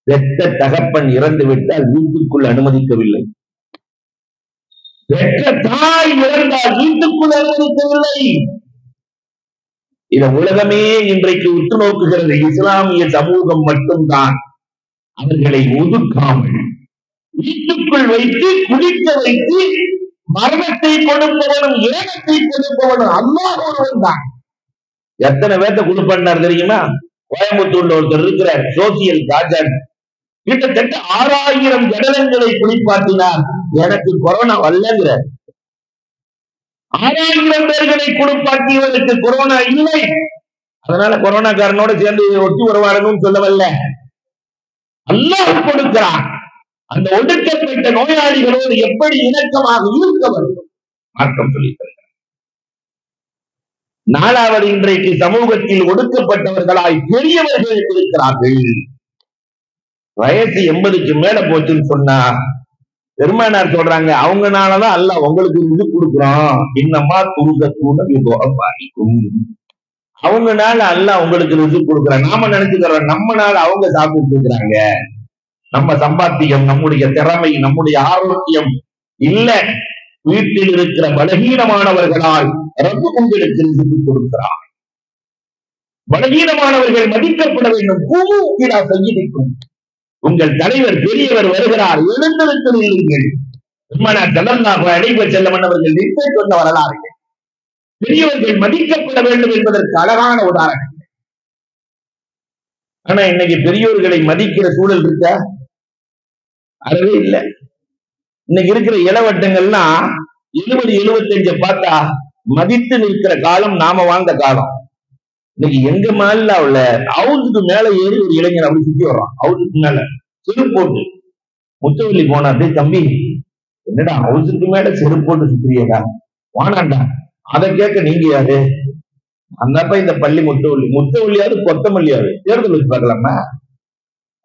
பெற்ற தகப்பன் இறந்து விட்டால் வீட்டுக்குள் அனுமதிக்கவில்லை. பெற்ற தாய் இறந்தால் வீட்டுக்குள் அனுமதிக்கவில்லை. இத உலகமே இன்றைக்கு உற்று நோக்குகிறது. இஸ்லாமிய சமூகம் மட்டும்தான் அவர்களை ஒதுக்காமல் வீட்டுக்குள் வைத்து குடிக்க வைத்து மரணத்தை கொடுப்பவனும் இரணத்தை கொடுப்பவனும் அல்லாஹ் ஒருவன் தான். எத்தனை பேர்த்த கொடுப்பார் தெரியுமா? கோயம்புத்தூர்ல ஒருத்தர் இருக்கிறார், சோசியல் காஜன். கிட்டத்தட்ட 6000 ஜடலங்களை குளிப்பாட்டினார். எனக்கு கொரோனா வரலங்கிறார். 6000 பேர்களை குளிப்பாட்டியவருக்கு கொரோனா இல்லை. அதனால கொரோனாக்காரனோட சேர்ந்து ஒட்டி உறவாடணும்னு சொல்லவல்ல. அல்லாஹ் கொடுக்கிறான். அந்த ஒடுக்கப்பட்ட நோயாளிகளோடு எப்படி இணக்கமாக இருக்க வேண்டும் மார்க்கம் சொல்லியிருக்கிறார். நாலாவது, இன்றைக்கு சமூகத்தில் ஒடுக்கப்பட்டவர்களாய் பெரியவர்கள் இருக்கிறார்கள். வயசு 80க்கு மேல போச்சுன்னு சொன்னா பெருமானார் சொல்றாங்க, அவங்கனாலதான் அல்லாஹ் உங்களுக்கு இது கொடுக்குறோம். இன்னமா துருக்கும், அவங்கனால அல்லாஹ் உங்களுக்கு ருசி கொடுக்குறாங்க. நாம நினைச்சுக்கிறோம் நம்மனால அவங்க சாப்பிட்டு இருக்கிறாங்க. நம்ம சம்பாத்தியம், நம்முடைய திறமை, நம்முடைய ஆரோக்கியம் இல்ல. வீட்டில் இருக்கிற பலகீனமானவர்களால் ரப்பு உங்களுக்கு ருசி கொடுக்கிறார். பலகீனமானவர்கள் மதிக்கப்பட வேண்டும். கூமுகிடா செய்யும். உங்கள் தலைவர் பெரியவர் வருகிறார், எழுந்திருக்கிறீர்கள். அழைப்ப செல்லம் அவர்கள் நிற்க சொன்ன வரலாறு. பெரியவர்கள் மதிக்கப்பட வேண்டும் என்பதற்கு அழகான உதாரணம். ஆனா இன்னைக்கு பெரியோர்களை மதிக்கிற சூழல் இருக்க அறவே இல்லை. இன்னைக்கு இருக்கிற இளவட்டங்கள்லாம் 70-75 பார்த்தா மதித்து நிற்கிற காலம் நாம வாழ்ந்த காலம். இன்னைக்கு எங்க மேல உள்ள ஹவுஸுக்கு மேல ஏறி ஒரு இளைஞர் அப்படி சுத்தி வர்றான். ஹவுஸுக்கு மேல செருப்பு போட்டு. முத்தவள்ளி போனாரு, தம்பி என்னடா ஹவுஸுக்கு மேல செருப்பு போட்டு சுத்திரியடா, வானாண்டா. அதை கேட்க நீங்க யாரு? அந்தப்ப இந்த பள்ளி முத்தவள்ளியாவது கொத்தமல்லியாவது தேர்தல் வச்சு பார்க்கலாமா?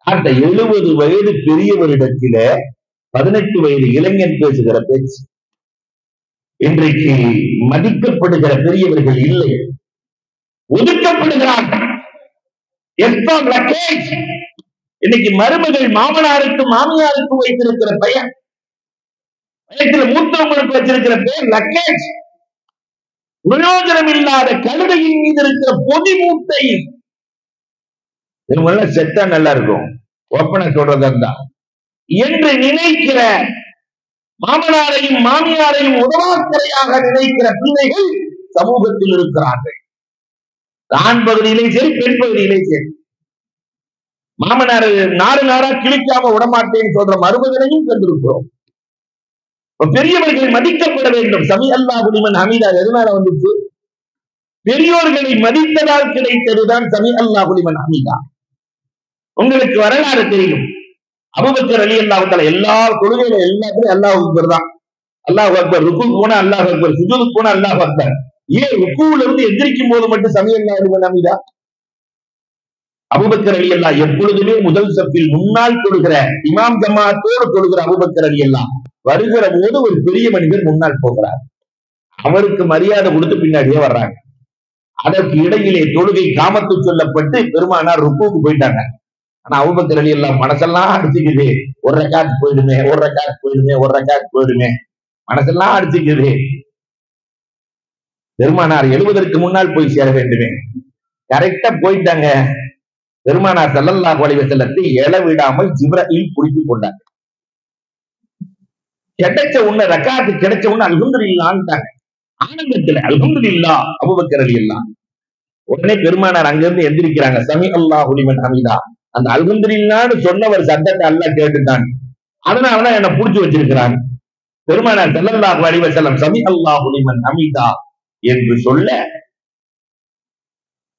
70 வயது பெரியவரிடத்தில 18 வயது இளைஞன் பேசுகிற பேச்சு. இன்றைக்கு மதிக்கப்படுகிற பெரியவர்கள் இல்லை, ஒதுக்கப்படுகிறார்கள். இன்னைக்கு மருமகள் மாமனாருக்கு மாமியாருக்கு வைத்திருக்கிற பெயர், வயசுல மூத்தவங்களுக்கு வச்சிருக்கிற பெயர் லக்கேஜ். பிரயோஜனம் இல்லாத கழுதையின் மீது இருக்கிற பொதி மூட்டை. இவங்க செத்தா நல்லா இருக்கும், ஒப்பனை சொல்றதா என்று நினைக்கிற மாமனாரையும் மாமியாரையும் உதவாக்கரையாக நினைக்கிற பிள்ளைகள் சமூகத்தில் இருக்கிறார்கள். ஆண் பகுதியிலே சரி, பெண் பகுதியிலே சரி. மாமனார் நாரா கிழிக்காம விடமாட்டேன்னு சொல்ற மருமகனையும் கண்டிருக்கிறோம். பெரியவர்கள் மதிக்கப்பட வேண்டும். சமி அல்லாஹு லிமன் ஹமீதா எதனால வந்துச்சு? பெரியோர்களை மதித்ததால் கிடைத்ததுதான் சமி அல்லாஹு லிமன் ஹமீதா. உங்களுக்கு வரலாறு தெரியும். அபூபக்கர் ரலியல்லாஹு தஆலா எல்லா தொழுகையில எல்லாத்துலயும் அல்லாஹ் அக்பர் தான். அல்லாஹ் அக்பர். ருக்குக்கு போனா அல்லாஹ் அக்பர், சுஜூதுக்கு போனா அல்லாஹ் அக்பர். ஏன் ருக்குல இருந்து எந்திரிக்கும் போது மட்டும் சமி அல்லாஹு லிமன் ஹமீதா? அபூபக்கர் ரலியல்லாஹு எப்பொழுதுமே முதல் சப்பில் முன்னால் தொழுகிற இமாம் ஜமாஅத்தோடு தொழுகிற அபூபக்கர் ரலியல்லாஹு வருகிற போது ஒரு பெரிய மனிதர் முன்னால் போகிறார். அவருக்கு மரியாதை கொடுத்து பின்னாடியே வர்றாங்க. அதற்கு இடையிலே தொழுகை காமத்து சொல்லப்பட்டு பெருமானார் ருக்குக்கு போயிட்டாங்க. ஆனா அபூபக்கர் ரலியல்லாஹு மனசெல்லாம் அடிச்சுக்குது, ஒரு ரக்காத் போயிடுமே, ஒரு ரக்காத் போயிடுமே, ஒரு ரக்காத் போயிடுமே, மனசெல்லாம் அடிச்சுக்குது. பெருமானார் எழுவதற்கு முன்னால் போய் சேர வேண்டுமே. கரெக்டா போயிட்டாங்க. பெருமானார் ஸல்லல்லாஹு அலைஹி வஸல்லத்தை எழ விடாமல் ஜிப்ரீல் பிடித்துக் கொண்டாங்க. கிடைச்ச உடனே ரக்காத்து கிடைச்ச உடனே அல்ஹம்துலில்லாஹ்ன்றாங்க. ஆனந்தத்துல அல்ஹம்துலில்லாஹ் அபூபக்கர் ரலியல்லாஹு. உடனே பெருமானார் அங்கிருந்து எந்திரிக்கிறாங்க. சமி அல்லாஹு லிமன் ஹமீதா. அந்த அல்ஹம்துலில்லாஹ்னு சொன்னவர் சத்தத்தை அல்லாஹ் கேட்டுட்டான். அதனாலதான் என்ன புடிச்சு வச்சிருக்கிறாங்க. பெருமானார் ஸல்லல்லாஹு அலைஹி வஸல்லம் சமி அல்லாஹு லிமன் ஹமீதா என்று சொல்ல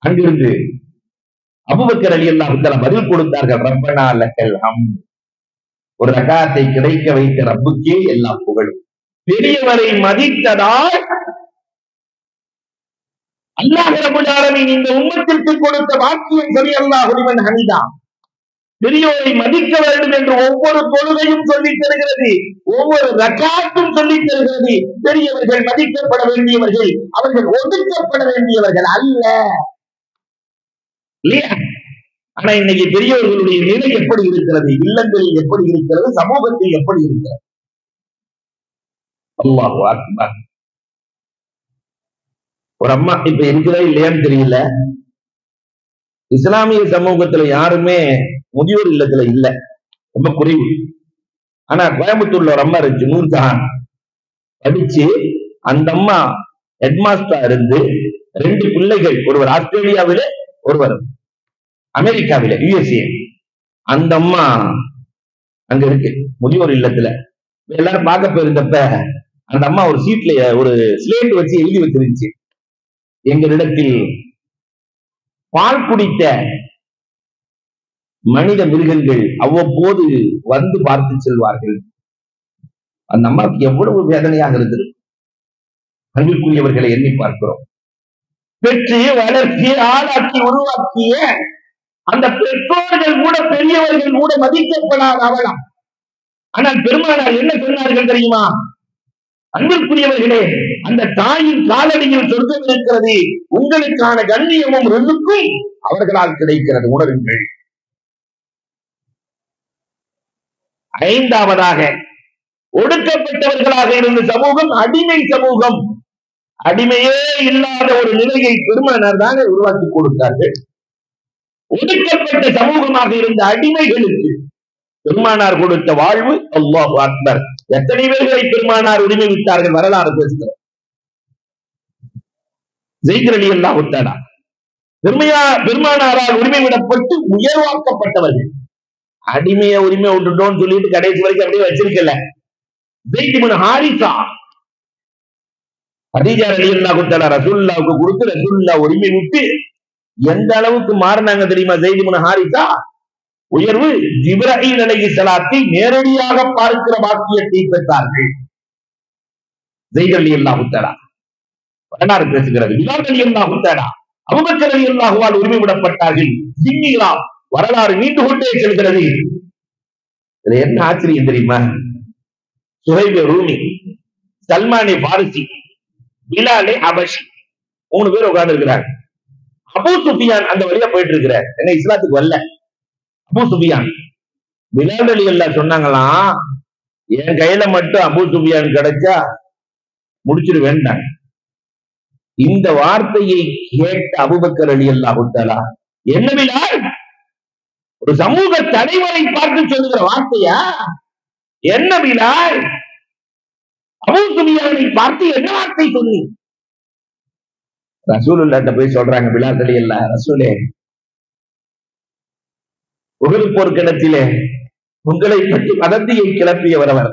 அங்கிருந்து அபூபக்கர் ரலியல்லாஹு தஆலா பதில் கொடுத்தார்கள், ரப்பனா லக்கல் ஹம்த். ஒரு ரகாத்தை கிடைக்க வைத்த ரப்புக்கே எல்லா புகழும். பெரியவரை மதித்ததால் அல்லாஹ் ரப்பல் ஆலமீன் இந்த உம்மத்திற்கு கொடுத்த வாக்கியம் சமி அல்லாஹு லிமன் ஹமீதா. பெரியோரை மதிக்க வேண்டும் என்று ஒவ்வொரு தொழுகையும் சொல்லித் தருகிறது, ஒவ்வொரு ரகாத்தும் சொல்லித் தருகிறது. பெரியவர்கள் மதிக்கப்பட வேண்டியவர்கள், அவர்கள் ஒதுக்கப்பட வேண்டியவர்கள் அல்ல. இல்லையா? ஆனா இன்னைக்கு பெரியவர்களுடைய நிலை எப்படி இருக்கிறது, இல்லங்களில் எப்படி இருக்கிறது, சமூகத்தில் எப்படி இருக்கிறது? அல்லாஹு அக்பர். ஒரு அம்மா இப்ப இருக்கிறதா இல்லையான்னு தெரியல. இஸ்லாமிய சமூகத்துல யாருமே முதியோர் இல்லத்துல இல்ல, ரொம்ப குறைவு. ஆனா கோயம்புத்தூர்ல ஒரு அம்மா இருந்துச்சு, நூர்ஜஹான். படிச்சு அந்த அம்மா ஹெட்மாஸ்டரா இருந்து 2 பிள்ளைகள், ஒருவர் ஆஸ்திரேலியாவிலே, ஒருவர் அமெரிக்காவில, USA. அந்த அம்மா அங்க இருக்கு முதியோர் இல்லத்துல. எல்லாரும் பார்க்க போயிருந்தப்ப அந்த அம்மா ஒரு சீட்ல ஒரு ஸ்லேட் வச்சு எழுதி வச்சிருந்துச்சு, எங்களிடத்தில் பால் குடித்த மனித மிருகங்கள் அவ்வப்போது வந்து பார்த்து செல்வார்கள். அந்த அம்மாவுக்கு எவ்வளவு வேதனையாக இருந்தது. அன்பிற்குரியவர்களை எண்ணி பார்க்கிறோம். பெற்று வளர்ச்சி ஆளாக்கி உருவாக்கிய அந்த பெற்றோர்கள் கூட, பெரியவர்கள் கூட மதிக்கப்படாத அவலம். ஆனால் பெருமானார் என்ன சொன்னார்கள் தெரியுமா? அன்பிற்குரியவர்களே, அந்த தாயின் காலடியில் சொர்க்கம் இருக்கிறது, உங்களுக்கான கண்ணியமும் ரிசுக்கும் அவர்களால் கிடைக்கிறது, உணருங்கள். 5வதாக, ஒடுக்கப்பட்டவர்களாக இருந்த சமூகம் அடிமை சமூகம். அடிமையே இல்லாத ஒரு நிலையை பெருமானார் தானே உருவாக்கி கொடுத்தார்கள். ஒடுக்கப்பட்ட சமூகமாக இருந்த அடிமைகளுக்கு பெருமானார் கொடுத்த வாழ்வு, அல்லாஹு அக்பர். எத்தனை பேர்களை பெருமானார் உரிமை விட்டார்கள், வரலாறு பேசுகிறோம். ஸைத் ரலியல்லாஹு தஆலா பெருமானாரால் உரிமை விடப்பட்டு உயர்வாக்கப்பட்டவர்கள். அடிமையை உரிமை விட்டுட்டோம்னு சொல்லிட்டு கடைசி வரைக்கும் அப்படியே வச்சிருக்கல. ஸைத் இப்னு ஹாரிஸா, கதீஜா ரலியல்லாஹு தஆலா ரசூலுல்லாஹ்வுக்கு கொடுத்து ரசூலுல்லாஹ் உரிமை விட்டு எந்த அளவுக்கு மாறினாங்க தெரியுமா? ஸைத் இப்னு ஹாரிஸா உயர்வு, ஜிப்ரீல் அலைஹிஸ்ஸலாத்தை நேரடியாக பார்க்கிற பாக்கியத்தை பெற்றார்கள். ஸைத் ரலியல்லாஹு தஆலா வரலாறு பேசுகிறது. பிலால் ரலியல்லாஹு தஆலா அபூபக்கர் ரலியல்லாஹுவால் உரிமை விடப்பட்டார்கள். ஜின்னிகளா வரலாறு நீண்டு கொண்டே செல்கிறது. இதுல என்ன ஆச்சரியம் தெரியுமா? சுஹைப் ரூமி, சல்மானே பாரிசி, பிலாலே ஹபஷி, 3 பேர் உட்கார்ந்து இருக்கிறாங்க. அபூ சுஃபியான் அந்த வழியா போயிட்டு இருக்கிறார், என்ன இஸ்லாத்துக்கு வரல. அபூ சுஃபியான், பிலால் ரலியல்லாஹு சொன்னாங்களாம், என் கையில மட்டும் அபூ சுஃபியான் கிடைச்சா முடிச்சிட்டு வேண்டாங்க. இந்த வார்த்தையை கேட்ட அபூபக்கர் ரலியல்லாஹு தஆலா, என்ன பிலால், ஒரு சமூக தலைவரை பார்த்து சொல்லுகிற வார்த்தையா? என்ன பிலால், அபூ சுஃபியானை பார்த்து என்ன வார்த்தை சொன்னீங்க? ரசூலுல்லாஹ்ட்ட போய் சொல்றாங்க பிலால் ரலியல்லாஹு, ரசூலே, உஹது போர்க்களத்திலே உங்களை பற்றி வதந்தியை கிளப்பியவர் அவர்,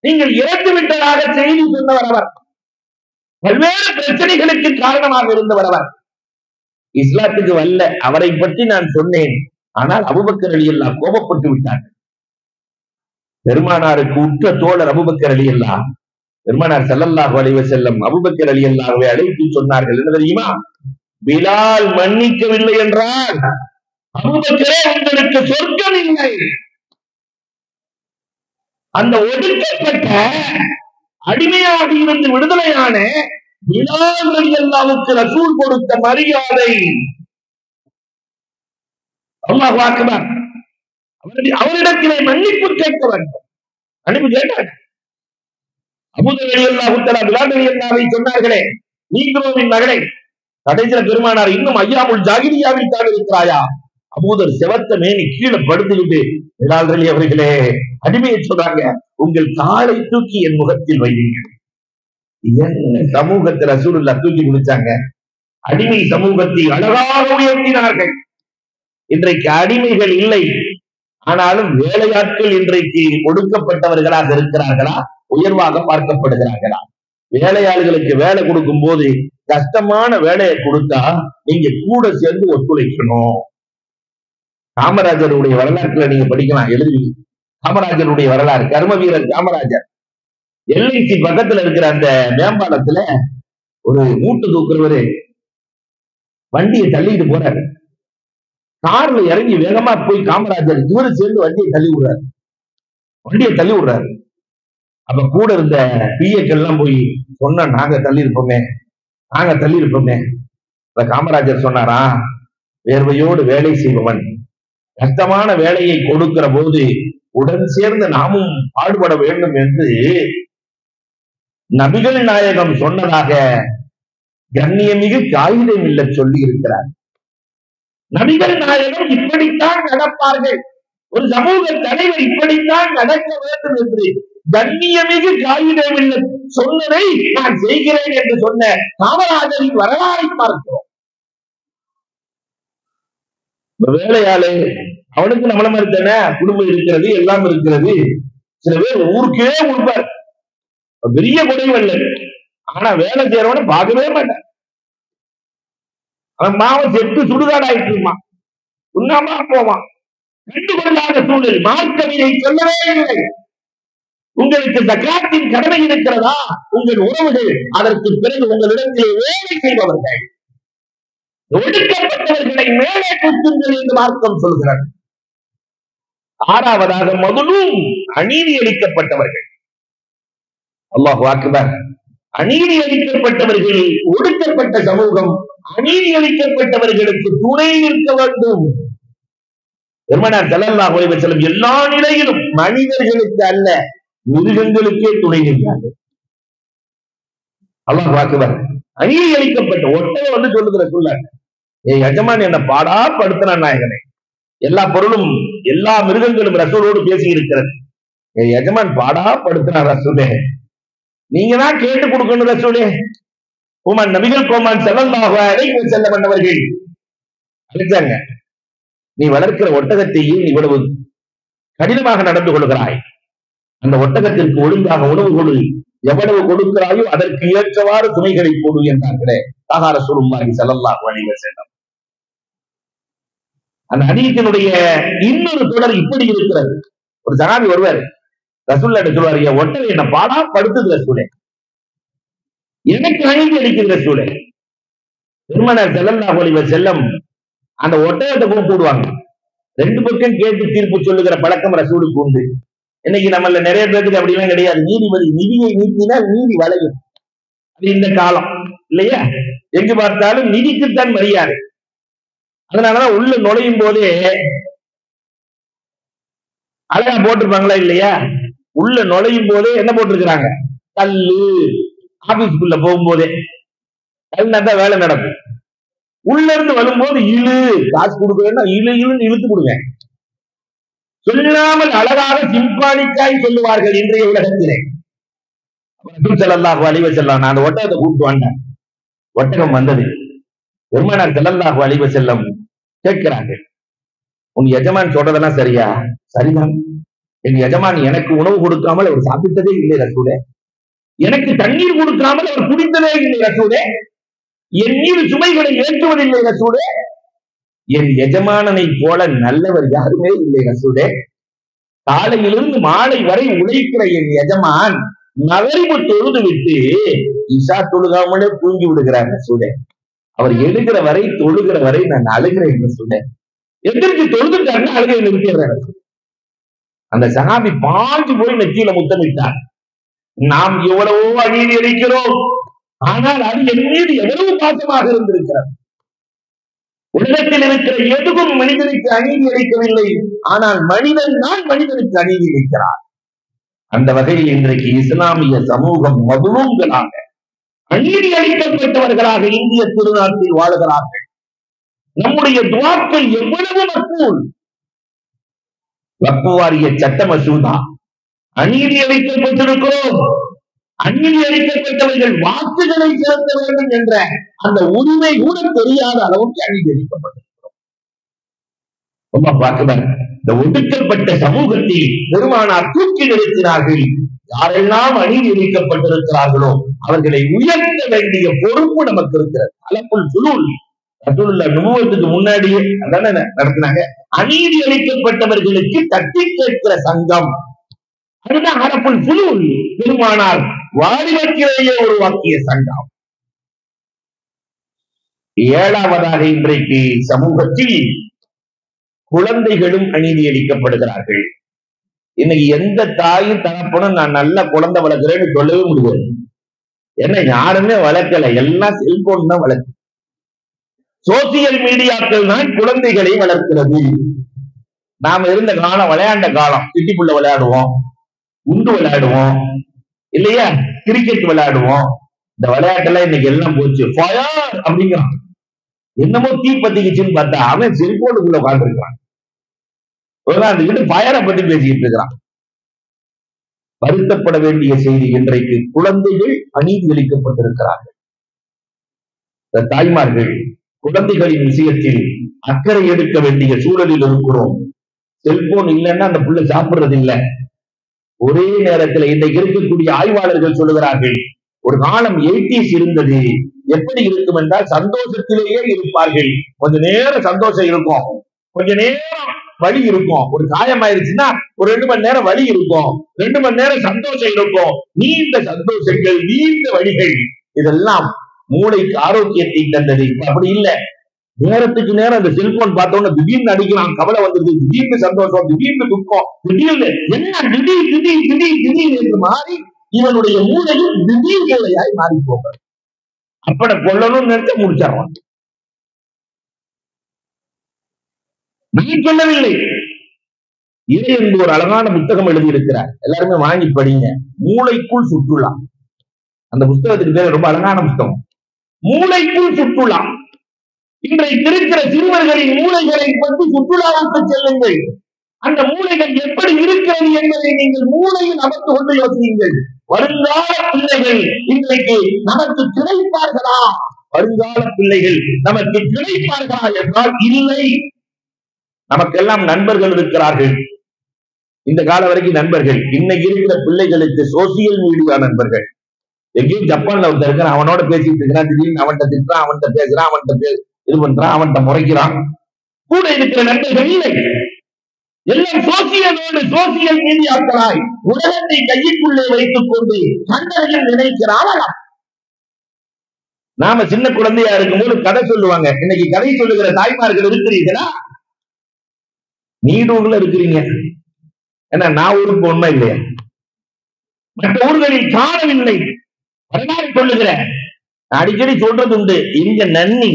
நீங்கள் இறந்து விட்டதாக செய்தி சொன்னவர் அவர், பல்வேறு பிரச்சனைகளுக்கு காரணமாக இருந்தவர் அவர். இஸ்லாத்துக்கு வல்ல அவரை பற்றி நான் சொன்னேன். ஆனால் அபூபக்கர் ரலியல்லாஹு கோபப்பட்டு விட்டார்கள். பெருமானாருக்கு உற்ற தோழர் அபூபக்கர் ரலியல்லாஹு, பெருமானார் ஸல்லல்லாஹு அலைஹி வஸல்லம் அபூபக்கர் ரலியல்லாஹுவை அழைத்து சொன்னார்கள், என்ன தெரியுமா? பிலால் மன்னிக்கவில்லை என்றால் அபூபக்கரே உங்களுக்கு சொர்க்கம் இல்லை. அந்த ஒடுக்கப்பட்ட அடிமையாக இருந்து விடுதலையான பிலால் ரலியல்லாஹுவுக்கு ரசூல் கொடுத்த மரியாதை, அல்லாஹு அக்பர். அவரிடத்திலே மன்னிப்பு கேட்க வேண்டும். மன்னிப்பு கேட்டாங்க. அபூதர் ரலியல்லாஹு தஆலா பிலால் ரலியல்லாஹுவை சொன்னார்களே, நீங்களும் மகளே, கடைசியில பெருமானார், இன்னும் ஐயாமுல் ஜாகிலியாவில் தான் இருக்கிறாயா? அபூதர் செவத்த மேனி கீழே படுத்துக்கிட்டு, பிலால் ரலி அவர்களே, அடிமையை சொல்றாங்க, உங்கள் காலை தூக்கி என் முகத்தில் வையுங்கள். என்ன சமூகத்தை ரசூலுல்லாஹ் தூக்கி முடிச்சாங்க. அடிமை சமூகத்தை அழகாக உயர்த்தினார்கள். இன்றைக்கு அடிமைகள் இல்லை, ஆனாலும் வேலையாட்கள் இன்றைக்கு ஒடுக்கப்பட்டவர்களாக இருக்கிறார்களா, உயர்வாக பார்க்கப்படுகிறார்களா? வேலையாளர்களுக்கு வேலை கொடுக்கும் போது கஷ்டமான வேலையை கொடுத்தா நீங்க கூட சேர்ந்து ஒத்துழைக்கணும். காமராஜருடைய வரலாற்றுல நீங்க படிக்கலாம், எழுதி. காமராஜருடைய வரலாறு, கர்ம வீரர் காமராஜர். LIC பக்கத்துல இருக்கிற அந்த மேம்பாலத்துல ஒரு மூட்டை தூக்குறவரு வண்டியை தள்ளிட்டு போறாரு. கார்ல இறங்கி வேகமா போய் காமராஜர் இவரு சேர்ந்து வண்டியை தள்ளி விடுறாரு. அப்ப கூட இருந்த பிஏக்கள் எல்லாம் போய் சொன்னா, நாங்க தள்ளி இருப்போமே. இப்ப காமராஜர் சொன்னாரா, வேர்வையோடு வேலை செய்பவன் கஷ்டமான வேலையை கொடுக்கிற போது உடன் சேர்ந்து நாமும் பாடுபட வேண்டும் என்று நபிகள் நாயகம் சொன்னதாக கண்ணியமிகு காகிதம் இல்ல சொல்லி இருக்கிறார். நபிகள் நாயகம் இப்படித்தான் நடப்பார்கள், ஒரு சமூக தலைவர் இப்படித்தான் நடக்க வேண்டும் என்று கண்ணியமிகு காகிதமில்லை சொன்னதை நான் செய்கிறேன் என்று சொன்ன காமராஜரின் வரலாறை பார்க்கிறோம். வேலையாளு அவனுக்கு நம்மள மாதிரி தானே குடும்பம் இருக்கிறது, எல்லாம் இருக்கிறது. சில பேர் ஊருக்கே கொடுப்பார், பெரிய குறைவல்ல, ஆனா வேலை செய்யறவன பார்க்கவே மாட்டான். அவன் மாவன் செட்டு சுடுகாடாயிட்டு இருப்பான், உண்ணாமா போவான். கண்டுகொள்ளாத சூழல். மார்க்கம் இதை சொல்லவே இல்லை. உங்களுக்கு ஜகாத்தின் கடமை இருக்கிறதா? உங்கள் உறவுகள் அதற்கு பிறகு உங்களிடத்தில் வேலை செய்பவர்கள், ஒடுக்கப்பட்டவர்களை மேலே கூட்டுங்கள் என்று மார்க்கம் சொல்கிறார். ஆறாவதாக மதுலும் அநீதி அளிக்கப்பட்டவர்கள். அல்லாஹு அக்பர். அநீதி அளிக்கப்பட்டவர்கள், ஒடுக்கப்பட்ட சமூகம் அநீதி அளிக்கப்பட்டவர்களுக்கு துணை நிற்க வேண்டும். பெருமானார் ஸல்லல்லாஹு அலைஹி வஸல்லம் எல்லா நிலையிலும் மனிதர்களுக்கு அல்ல, மிருகங்களுக்கே துணை நிற்கிறார்கள். அல்லாஹ் அக்பர். அநீதி அளிக்கப்பட்ட ஒட்டகம் வந்து சொல்லுகிற சொல்லாங்க, என் எஜமான் என்ன பாடா படுத்தினான் நாயகனே. எல்லா பொருளும் எல்லா மிருகங்களும் ரசூலோடு பேசி இருக்கிறது. என் எஜமான் பாடா படுத்தினார் ரசூலே, நீங்க தான் கேட்டு கொடுக்கணும் ரசூலே. உமன் நபிகள் கோமான் ஸல்லல்லாஹு அலைஹி வஸல்லம் அவர்கள் அழைச்சாங்க, நீ வளர்க்கிற ஒட்டகத்தையே இவ்வளவு கடினமாக நடந்து கொள்கிறாய், அந்த ஒட்டகத்திற்கு ஒழுங்காக உணவு கொடு, எவ்வளவு கொடுக்கிறாயோ அதற்கு ஏற்றவாறு துணைகளை போடு என்றார்களே ஆஹா ரசூலுல்லாஹி ஸல்லல்லாஹு அலைஹி வஸல்லம். அந்த ஹதீஸினுடைய இன்னொரு தொடர் இப்படி இருக்கிறது. ஒரு சஹாபி வருவார், ரசூலுல்லாஹி சொல்வார், என் ஒட்டகம் என்ன பாடா படுத்துது ரசூலே, எனக்கு அநீதி அளிக்குது ரசூலே. பெருமானார் ஸல்லல்லாஹு அலைஹி வஸல்லம் அந்த ஒட்டகத்தை கூப்பிடுவாங்க. ரெண்டு பக்கம் கேட்டு தீர்ப்பு சொல்லுகிற பழக்கம் ரசூலுக்கு உண்டு. இன்னைக்கு நம்மள நிறைய பேருக்கு அப்படி எல்லாம் கிடையாது. நீதிபதி நிதியை நீட்டினால் நீதி வளையும், அது இந்த காலம் இல்லையா? எங்கு பார்த்தாலும் நிதிக்குத்தான் மரியாதை. அதனாலதான் உள்ள நுழையும் போதே அழகா போட்டிருப்பாங்களா இல்லையா? உள்ள நுழையும் போதே என்ன போட்டிருக்கிறாங்க? கல்லு. ஆபீஸ்க்குள்ள போகும்போதே கல்னா தான் வேலை நடக்கும். உள்ள இருந்து வரும்போது இழு, காசு கொடுக்கலன்னா இழு இழுன்னு இழுத்து கொடுங்க. சொல்லாமல் அழகாக சிம்பானிக்காய் சொல்லுவார்கள் இன்றைய உலகத்திலே. ரசூல் ஸல்லல்லாஹு அலைஹி வஸல்லம் நான் அந்த ஒட்டகத்தை கூப்பிட்டு வந்தேன். ஒட்டகம் வந்தது. பெருமானார் ஸல்லல்லாஹு அலைஹி வஸல்லம் கேட்கிறாங்க, உன் எஜமான் சொல்றதெல்லாம் சரியா? சரிதான். என் எஜமான் எனக்கு உணவு கொடுக்காமல் அவர் சாப்பிட்டதே இல்லை ரசூலே, எனக்கு தண்ணீர் கொடுக்காமல் அவர் குடித்ததே இல்லை ரசூலே, என் மீது சுமைகளை ஏற்றுவதில்லை ரசூலே, என் எஜமானனை போல நல்லவர் யாருமே இல்லை ரசூலே, காலையிலிருந்து மாலை வரை உழைக்கிற என் எஜமான் மகரிபு தொழுது விட்டு இஷா தொழுகாமலே தூங்கி விடுகிறார் ரசூலே, அவர் எழுகிற வரை தொழுகிற வரை நான் அழுகிறேன் ரசூலே, எதிர்த்து தொழுதுட்டாருன்னு அழுகை நிறுத்திடுறார். அந்த சஹாபி பாஞ்சு போய் நெற்றியில முத்தமிட்டார். நாம் எவ்வளவோ அநீதி அளிக்கிறோம், ஆனால் அது என் மீது எவ்வளவு பாசமாக இருந்திருக்கிறது. உலகத்தில் இருக்கிற எதுவும் மனிதனுக்கு அநீதி அளிக்கவில்லை, ஆனால் மனிதன் தான் மனிதனுக்கு அநீதி அளிக்கிறார். அந்த வகையில் இன்றைக்கு இஸ்லாமிய சமூகம் மதுலூம்களாக, அநீதி அளிக்கப்பட்டவர்களாக இந்திய திருநாட்டில் வாழுகிறார்கள். நம்முடைய துவாக்கள் எவ்வளவு மக்கூல். வக்ஃப் வாரிய சட்ட மசோதா, அநீதி அளிக்கப்பட்டிருக்கிறோம், அநீதி அளிக்கப்பட்டவர்கள் வாக்குகளை செலுத்த வேண்டும் என்ற அந்த உரிமை கூட தெரியாத அளவுக்கு அநீதி அளிக்கப்பட்டிருக்கிறோம். இந்த ஒடுக்கப்பட்ட சமூகத்தை பெருமானார் தூக்கி நிறுத்தினார்கள். யாரெல்லாம் அநீதி அளிக்கப்பட்டிருக்கிறார்களோ அவர்களை உயர்த்த வேண்டிய பொறுப்பு நமக்கு இருக்கிறது. அலப்புல் சுலூல் ரசூலுல்லாஹ் நுபுவத்துக்கு முன்னாடியே அதானே நடத்தினாங்க. அநீதி அளிக்கப்பட்டவர்களுக்கு தட்டி கேட்கிற சங்கம், அதுதான் அரப்புல் சுலூல். பெருமானார் வாலிபத்திலேயே உருவாக்கிய சங்கம். ஏழாவதாக இன்றைக்கு சமூகத்தில் குழந்தைகளும் அநீதி அளிக்கப்படுகிறார்கள். இன்னைக்கு எந்த தாயும் தகப்பனும் நான் நல்ல குழந்தை வளர்க்கிறேன்னு சொல்லவே முடியாது. ஏன்னா யாருமே வளர்க்கல, எல்லாம் செல்போன் தான் வளர்க்கு. சோசியல் மீடியாக்கள் தான் குழந்தைகளை வளர்க்கிறது. நாம இருந்த காலம் விளையாண்ட காலம். சிட்டிக்குள்ள விளையாடுவோம், குண்டு விளையாடுவோம் இல்லையா, கிரிக்கெட் விளையாடுவோம். இந்த விளையாட்டுல இன்னைக்கு எல்லாம் போச்சு. ஃபயர் அப்படிங்கிறான், என்னமோ தீ பத்திக்குச்சுன்னு பார்த்தா அவன் செல்போனுக்குள்ள உட்கார்ந்துருக்கான். ஃபயரை பத்தி பேசிக்கிட்டு இருக்கிறான். வருத்தப்பட வேண்டிய செய்தி, இன்றைக்கு குழந்தைகள் அநீதி அளிக்கப்பட்டிருக்கிறார்கள். இந்த தாய்மார்கள் குழந்தைகளின் விஷயத்தில் அக்கறை எடுக்க வேண்டிய சூழலில் இருக்கிறோம். செல்போன் இல்லைன்னா அந்த புள்ள சாப்பிடுறது இல்லை. ஒரே நேரத்தில் இன்றைக்கு இருக்கக்கூடிய ஆய்வாளர்கள் சொல்லுகிறார்கள், ஒரு காலம் 80s இருந்தது. எப்படி இருக்கும் என்றால் சந்தோஷத்திலேயே இருப்பார்கள். கொஞ்ச நேரம் சந்தோஷம் இருக்கும், கொஞ்ச நேரம் வலி இருக்கும். ஒரு காயம் ஆயிடுச்சுன்னா ஒரு 2 மணி நேரம் வலி இருக்கும், 2 மணி நேரம் சந்தோஷம் இருக்கும். நீண்ட சந்தோஷங்கள், நீண்ட வலிகள், இதெல்லாம் மூளைக்கு ஆரோக்கியத்தை தந்தது. இப்ப அப்படி இல்லை. நேரத்துக்கு நேரம் அந்த செல்போன் பார்த்தோம்னா திடீர்னு அடிக்கிறான், கவலை வந்துருது, திடீர்னு சந்தோஷம், திடீர்னு துக்கம், திடீர்னு என்ன திடீர் திடீர் திடீர் திடீர் என்று மாறி இவனுடைய மூளையும் திடீர் மூளையாய் மாறி போகிறது. அப்பட கொள்ளணும்னு நினைச்ச முடிச்சான். நான் சொல்லவில்லை. இறை என்று ஒரு அழகான புத்தகம் எழுதியிருக்கிறார், எல்லாருமே வாங்கி படிங்க. மூளைக்குள் சுற்றுலா. அந்த புத்தகத்துக்கு பேர் ரொம்ப அழகான புத்தகம், மூளைக்குள் சுற்றுலா. இன்றைக்கு இருக்கிற சிறுவர்களின் மூளைகளை பற்றி சுற்றுலாவுக்கு செல்லுங்கள். அந்த மூளைகள் எப்படி இருக்கிறது என்பதை நீங்கள் மூளையில் அமர்ந்து கொண்டு யோசியுங்கள். வருங்கால பிள்ளைகள் இன்றைக்கு நமக்கு கிடைப்பார்களா? வருங்கால பிள்ளைகள் நமக்கு கிடைப்பார்களா என்றால் இல்லை. நமக்கெல்லாம் நண்பர்கள் இருக்கிறார்கள், இந்த கால வரைக்கும் நண்பர்கள். இன்னைக்கு இருக்கிற பிள்ளைகளுக்கு சோசியல் மீடியா நண்பர்கள். எங்கேயும் ஜப்பான்ல ஒருத்தர் இருக்கிறான், அவனோட பேசிட்டு இருக்கிறான், திடீர்னு அவன்கிட்ட திட்டுறான், அவன்கிட்ட பேசுறான், அவன்கிட்ட இது பண்றான், அவன்கிட்ட முறைக்கிறான். கூட இருக்கிற நண்பர்கள் இல்லை, எல்லாம் சோசியல் மீடியாக்களாய் உலகத்தை கைக்குள்ளே வைத்துக் கொண்டு நண்பர்கள் நினைக்கிறான். நாம சின்ன குழந்தையா இருக்கும்போது கதை சொல்லுவாங்க. இன்னைக்கு கதை சொல்லுகிற தாய்மார்கள் இருக்கிறீர்களா? நீடூர்ல இருக்கிறீங்க. ஏன்னா நான் ஊருக்கு உண்மை இல்லையா, மற்ற ஊர்களில் காணவில்லை. வரலாறு சொல்லுகிற அடிக்கடி சொல்றது உண்டு. இங்க நன்னி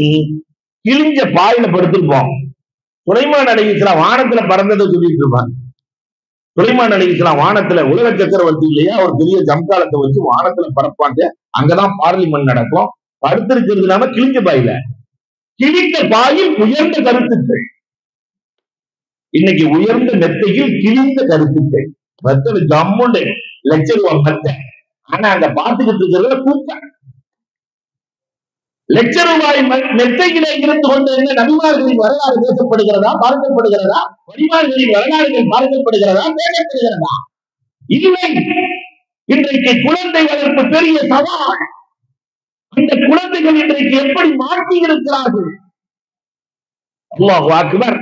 கிழிஞ்ச பாயில படுத்திருப்போம். சுலைமான் அலைஹிஸ்ஸலாம் வானத்துல பறந்ததை சொல்லிட்டு இருப்பாங்க. சுலைமான் அலைஹிஸ்ஸலாம் வானத்துல, உலக சக்கரவர்த்தி இல்லையா, ஒரு பெரிய ஜம்காலத்தை வச்சு வானத்துல பறப்பாங்க. அங்கதான் பார்லிமெண்ட் நடக்கும். படுத்திருக்கிறது இல்லாம கிழிஞ்ச பாயில, கிழிந்த பாயில் உயர்ந்த கருத்துக்கள். இன்னைக்கு உயர்ந்த மெத்தையில் கிழிந்த கருத்துக்கள். மெத்தது ஜம்முண்டு லட்சம் மெத்த. ஆனா அங்க பார்த்துக்கிட்டு இருக்கிறத கூப்பிட்டாங்க. லட்சம் ரூபாய் மெத்தையிலே இருந்து கொண்டு என்ன நபிமார்களின் வரலாறு பேசப்படுகிறதா, பார்க்கப்படுகிறதா? வழிமார்களின் வரலாறுகள் பார்க்கப்படுகிறதா, பேசப்படுகிறதா? இல்லை. இன்றைக்கு குழந்தை வளர்ப்பு பெரிய சவால். அந்த குழந்தைகள் இன்றைக்கு எப்படி மாற்றி இருக்கிறார்கள்? அல்லாஹ் அக்பர்.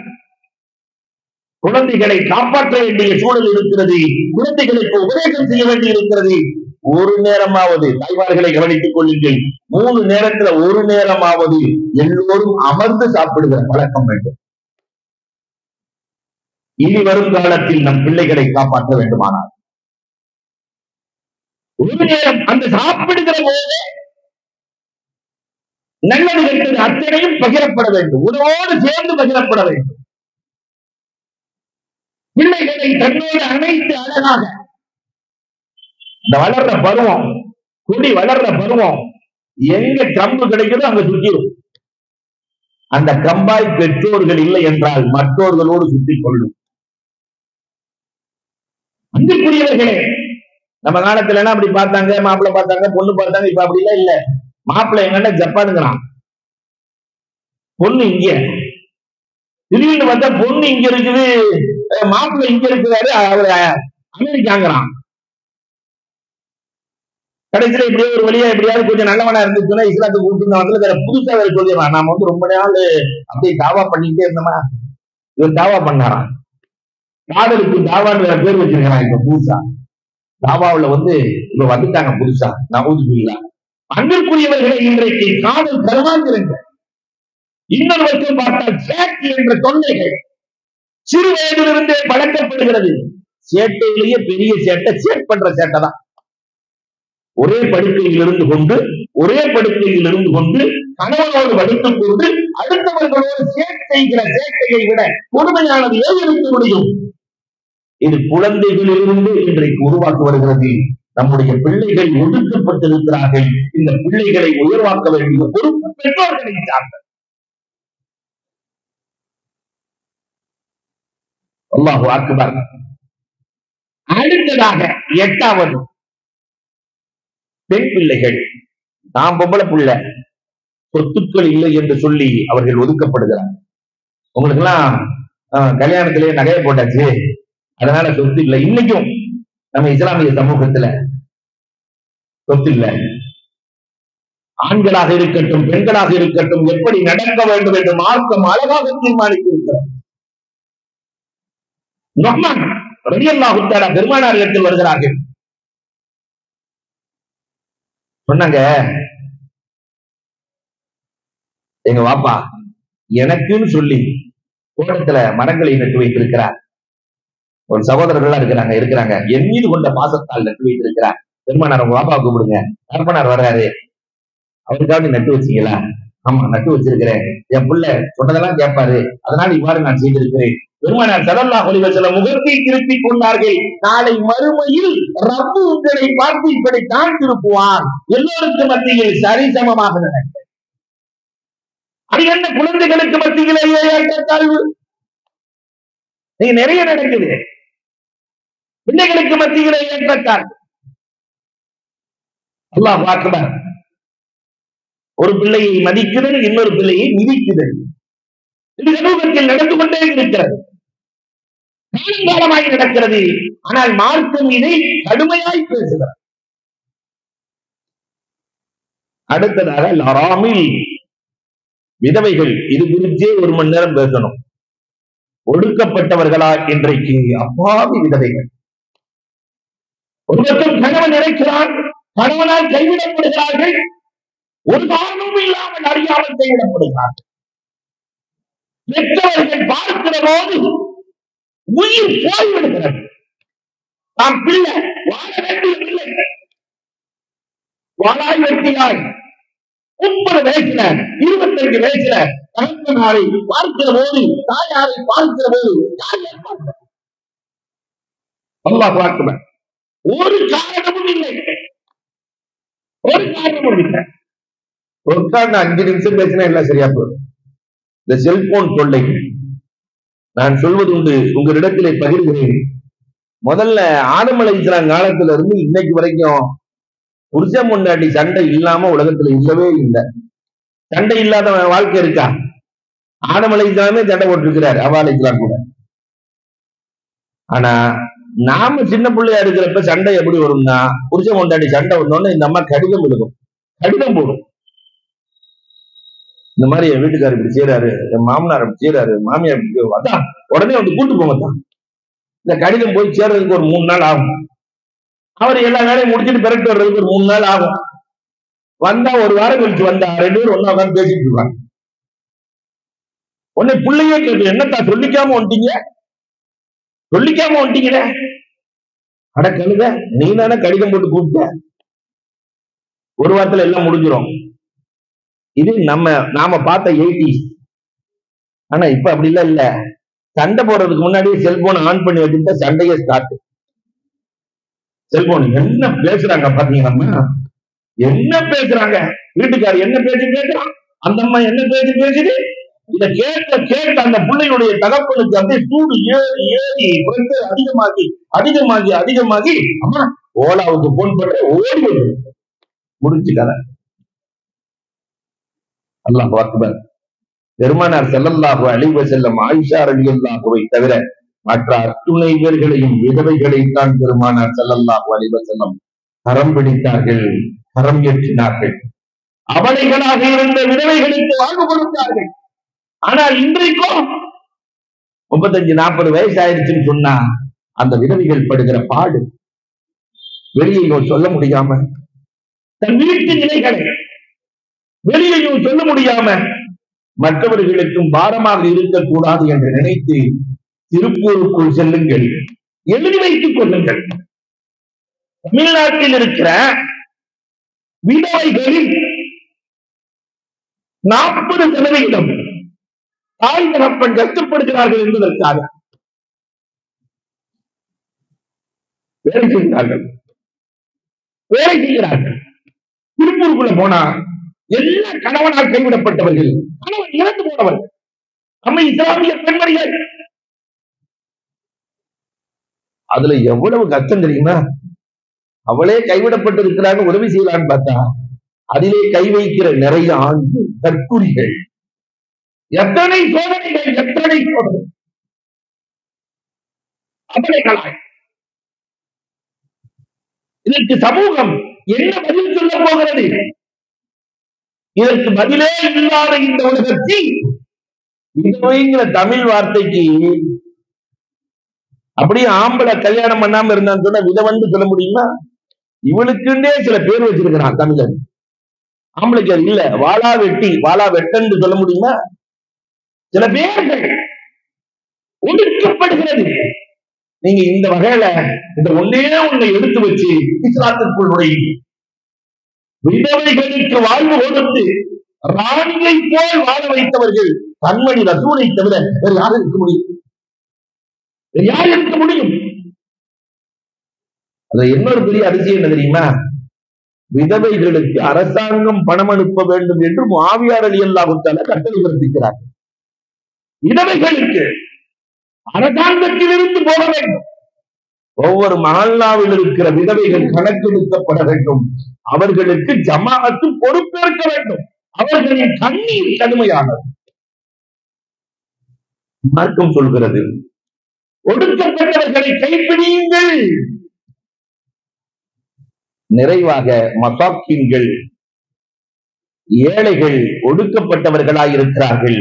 குழந்தைகளை காப்பாற்ற வேண்டிய சூழல் இருக்கிறது. குழந்தைகளுக்கு உபதேசம் செய்ய வேண்டி இருக்கிறது. ஒரு நேரமாவது தாய்மார்களை கவனித்துக் கொள்ளுங்கள். 3 நேரத்துல ஒரு நேரமாவது எல்லோரும் அமர்ந்து சாப்பிடுகிற பழக்கம் வேண்டும். இனி வரும் காலத்தில் நம் பிள்ளைகளை காப்பாற்ற வேண்டுமானால் ஒரு நேரம் அந்த சாப்பிடுகிற போது நல்லது கெட்டது அத்தனையும் பகிரப்பட வேண்டும், உணவோடு சேர்ந்து பகிரப்பட வேண்டும். பிள்ளைகளை தன்னோடு அனைத்து அழகாக இந்த வளர்ற பருவம், குடி வளர்ற பருவம், எங்க கம்பு கிடைக்குதோ அங்க சுற்றிடும். அந்த கம்பாய் பெற்றோர்கள் இல்லை என்றால் மற்றவர்களோடு சுற்றிக் கொள்ளும். அன்புக்குரியவர்களே, நம்ம காலத்துல அப்படி பார்த்தாங்க, மாப்பிள்ளை பார்த்தாங்க, பொண்ணு பார்த்தாங்க. இப்ப அப்படி எல்லாம் இல்ல. மாப்பிள்ளை எங்கன்னா ஜப்பானுங்கிறான், பொண்ணு இங்க. திடீர்னு பார்த்தா பொண்ணு இங்க இருக்குது, மாப்பிள்ளை இங்க இருக்கிறாரு, அவர் அமெரிக்காங்கிறான். கடைசியில இப்படியே ஒரு வழியா எப்படியாவது கொஞ்சம் நல்லவனா இருந்துச்சுன்னா இஸ்லாத்துக்கு கூப்பிட்டு வேற புதுசா வேற சொல்லிடுறான். நாம ரொம்ப நாள் அப்படியே தாவா பண்ணிக்கிட்டே இருந்தோமா, இவர் தாவா பண்ணாராம். காதலுக்கு தாவான்னு வேற பேர் வச்சிருக்கிறான். இப்ப புதுசா தாவாவுல இப்ப வந்துட்டாங்க புதுசா. நவுதுபில்லா. அன்பிற்குரியவர்களை இன்றைக்கு காதல் கருவாங்கிறங்க. இன்னொரு வருஷம் பார்த்தால் சேட்டு என்ற தொல்லைகள் சிறு வயதிலிருந்தே பழக்கப்படுகிறது. சேட்டையிலேயே பெரிய சேட்டை சேட் பண்ற சேட்டை தான். ஒரே படுக்கையில் இருந்து கொண்டு கணவனோடு வடித்துக் கொண்டு அடுத்தவர்களோடு செய்கிற சேட்டையை விட கொடுமையானது ஏன் இருக்க முடியும்? இது குழந்தைகளிலிருந்து இன்றைக்கு உருவாக்கி வருகிறது. நம்முடைய பிள்ளைகள் ஒடுக்கப்பட்டிருக்கிறார்கள். இந்த பிள்ளைகளை உயர்வாக்க வேண்டிய பொறுப்பு பெற்றோர்களை சார்ந்தது. அல்லாஹு அக்பர். அடுத்ததாக 8வது பெண் பிள்ளைகள். நான் பொம்பளை பிள்ளை, சொத்துக்கள் இல்லை என்று சொல்லி அவர்கள் ஒதுக்கப்படுகிறார். உங்களுக்கு எல்லாம் கல்யாணத்திலேயே நகையை போட்டாச்சு, அதனால சொத்து இல்லை. இன்னைக்கும் நம்ம இஸ்லாமிய சமூகத்துல சொத்து இல்லை. ஆண்களாக இருக்கட்டும் பெண்களாக இருக்கட்டும் எப்படி நடக்க வேண்டும் என்று மார்க்கம் அழகாக தீர்மானித்திருக்கிறார். நுஅ்மான் ரலியல்லாஹு தஆலா பெருமானாரிடத்தில் வருகிறார்கள். சொன்னாங்க, எங்க வாப்பா எனக்குன்னு சொல்லி தோட்டத்துல மரங்களை நட்டு வைத்திருக்கிறார். ஒரு சகோதரர்களா இருக்கிறாங்க என் மீது கொண்ட பாசத்தால் நட்டு வைத்திருக்கிறார். பெருமானார் உங்க வாப்பா கூப்பிடுங்க, தகப்பனார் வர்றாரு, அவருக்காக நட்டு வச்சீங்களா? ஆமா நட்டு வச்சிருக்கிறேன், என் பிள்ளை சொன்னதெல்லாம் கேட்பாரு, அதனால இவ்வாறு நான் செய்திருக்கிறேன். பெருமானார் ஸல்லல்லாஹு அலைஹி வஸல்லம் முகத்தை திருப்பிக் கொண்டார்கள். நாளை மறுமையில் ரப்பு உங்களை பார்த்து இப்படித்தான் திருப்புவான், எல்லோருக்கும் மத்தியில் சரிசமமாக நடக்க. அது என்ன குழந்தைகளுக்கு மத்தியிலேயே ஏற்றத்தாழ்வு நீங்க நிறைய நடக்குது. பிள்ளைகளுக்கு மத்தியிலே ஏற்றத்தாழ்வு. அல்லாஹ் அக்பர். ஒரு பிள்ளையை மதிக்குதல், இன்னொரு பிள்ளையை மிதிக்குதல், இது சமூகத்தில் நடந்து கொண்டே இருக்கிறது, காலங்காலமாய் நடக்கிறது. ஆனால் மார்க்கம் இதை கடுமையாய் பேசுகிறார். அடுத்ததாக லராமில் விதவைகள். இது குறித்தே 1 மணி நேரம் பேசணும். ஒடுக்கப்பட்டவர்களா இன்றைக்கு அப்பாவி விதவைகள். ஒரு பக்கம் கணவன் நினைக்கிறான், கணவனால் கைவிடப்படுகிறார்கள், ஒரு காரணமும் இல்லாமல் அறியாமல் கைவிடப்படுகிறார்கள். பெற்றவர்கள் பார்க்கிற போது உயிர் போய்விடுகிறது. நாம் பிள்ளை வாழ வேண்டிய பிள்ளை வாழாய் வெட்டியாய் 30 வயசுல 25 வயசுல தகப்பனாரை பார்க்கிற போது, தாயாரை பார்க்கிற போது அல்லாஹ் அக்பர். ஒரு காரணமும் இல்லை, ஒரு காரணமும் இல்லை. உட்கார்ந்து 5 நிமிஷம் பேசினா எல்லாம் சரியா போகும். இந்த செல்போன் தொல்லை நான் சொல்வது உண்டு, உங்களிடத்திலே பகிர்கிறேன். முதல்ல ஆதம் அலைஹிஸ்ஸலாம் காலத்துல இருந்து இன்னைக்கு வரைக்கும் புருஷன் பொண்டாட்டி சண்டை இல்லாம உலகத்துல இல்லவே இல்லை. சண்டை இல்லாத வாழ்க்கை இருக்கா? ஆதம் அலைஹிஸ்ஸலாமே சண்டை போட்டிருக்கிறார், ஹவ்வா அலைஹிஸ்ஸலாம் கூட. ஆனா நாம சின்ன பிள்ளையா இருக்கிறப்ப சண்டை எப்படி வரும்னா, புருஷன் பொண்டாட்டி சண்டை வந்தோன்னு இந்த அம்மா கடிதம் எழுதும், கடிதம் போடும். இந்த மாதிரி என் வீட்டுக்காரர் இப்படி செய்யறாரு, என் மாமனார் அப்படி செய்யறாரு, மாமியார் அதான் உடனே வந்து கூட்டு போங்க தான். இந்த கடிதம் போய் சேர்றதுக்கு ஒரு 3 நாள் ஆகும். அவர் எல்லா வேலையும் முடிச்சுட்டு பிறகு வர்றதுக்கு ஒரு 3 நாள் ஆகும். வந்தா 1 வாரம் கழிச்சு வந்தா 2 பேரும் ஒன்னா உட்காந்து பேசிட்டு இருப்பாங்க. உடனே பிள்ளையே கேட்டு, என்னத்தா சொல்லிக்காம வந்துட்டீங்க, சொல்லிக்காம வந்துட்டீங்களே? அட கழுத, நீ தானே கடிதம் போட்டு கூப்பிட்ட, 1 வாரத்துல எல்லாம் முடிஞ்சிடும். இது நாம பார்த்த 80s. ஆனா இப்ப அப்படி இல்ல. சண்டை போடுறதுக்கு முன்னாடியே செல்போன் ஆன் பண்ணி வச்சுட்டா சண்டையே ஸ்டார்ட். செல்போன் என்ன பேசுறாங்க பாத்தீங்கன்னா, என்ன பேசுறாங்க, வீட்டுக்காரர் என்ன பேச்சு பேசுறான், அந்த அம்மா என்ன பேச்சு பேசுது, இத கேட்க அந்த பிள்ளையுடைய தகப்பனுக்கு அப்படியே சூடு ஏறி ஏறி அதிகமாகி அதிகமாகி அதிகமாகி அம்மா ஓலாவுக்கு போன் பண்ற ஓடி வருது, முடிஞ்சு கதை. அல்லாஹ் அக்பர். பெருமானார் ஸல்லல்லாஹு அலைஹி வஸல்லம் ஆயிஷா ரலியல்லாஹுவை தவிர மற்ற அத்துணை பேர்களையும் விதவைகளைத்தான் பெருமானார் ஸல்லல்லாஹு அலைஹி வஸல்லம் கரம் பிடித்தார்கள், கரம் ஏற்றினார்கள். அவளைகளாக இருந்த விதவைகளுக்கு வாழ்வு கொடுத்தார்கள். ஆனால் இன்றைக்கும் 35-40 வயசு ஆயிடுச்சுன்னு சொன்னா அந்த விதவைகள் படுகிற பாடு வெளியையும் சொல்ல முடியாம, தன் வீட்டு நிலைகளை வெளியையும் சொல்ல முடியாம, மற்றவர்களுக்கும் பாரமாக இருக்கக்கூடாது என்று நினைத்து திருப்பூருக்குள் செல்லுங்கள், எழுதி வைத்துக் கொள்ளுங்கள். தமிழ்நாட்டில் இருக்கிற விதவைகளில் 40% தாய் தகப்பன் கஷ்டப்படுகிறார்கள் என்பதற்காக வேலை செய்கிறார்கள். திருப்பூருக்குள்ள போனா எல்லா கணவனால் கைவிடப்பட்டவர்கள், கணவன் இறந்து போனவர்கள், நம்ம இஸ்லாமிய பெண்மணிகள். அதுல எவ்வளவு கஷ்டம் தெரியுமா? அவளே கைவிடப்பட்டு இருக்கிறான்னு உதவி செய்யலான்னு பார்த்தா அதிலே கை வைக்கிற நிறைய ஆண்கள், தற்குறிகள், எத்தனை சோதனைகள், எத்தனை சோதனை, அவளைகளாய். இதற்கு சமூகம் என்ன பதில் சொல்ல போகிறது? இதற்கு பதிலே இல்லாத இந்த உலகத்தில் விதவைங்கிற தமிழ் வார்த்தைக்கு அப்படியே ஆம்பளை கல்யாணம் பண்ணாம இருந்தான்னு சொன்னா விதவன்னு சொல்ல முடியுமா? இவளுக்குண்டே சில பேர் வச்சிருக்கிறான் தமிழன். ஆம்பளைக்கு அது இல்ல, வாளா வெட்டி, வாளா வெட்டன்னு சொல்ல முடியுமா? சில பேர்கள் ஒடுக்கப்படுகிறது. நீங்க இந்த வகையில இந்த ஒன்னே ஒன்றை எடுத்து வச்சு இஸ்லாத்திற்குள் நுழையுங்க. விதவைகளுக்கு வாழ்வு கொடுத்து ராணியை போல் வாழ வைத்தவர்கள் கண்மணி ரசூலை தவிர வேறு யார் இருக்க முடியும்? யார் இருக்க முடியும்? அது இன்னொரு பெரிய அதிசயம் என்ன தெரியுமா? விதவைகளுக்கு அரசாங்கம் பணம் அனுப்ப வேண்டும் என்று முஆவியா ரலியல்லாஹு தஆலா கட்டளை பிறப்பிக்கிறார். விதவைகளுக்கு அரசாங்கத்திலிருந்து போக வேண்டும். ஒவ்வொரு மஹல்லாவில் இருக்கிற விதவைகள் கணக்கெடுக்கப்பட வேண்டும். அவர்களுக்கு ஜமாஅத்து பொறுப்பேற்க வேண்டும். அவர்களின் கண்ணீர் கடுமையானது. மார்க்கம் சொல்கிறது, ஒடுக்கப்பட்டவர்களை கைப்பிடியுங்கள். நிறைவாக மசாக்கீன்கள், ஏழைகள் ஒடுக்கப்பட்டவர்களாய் இருக்கிறார்கள்.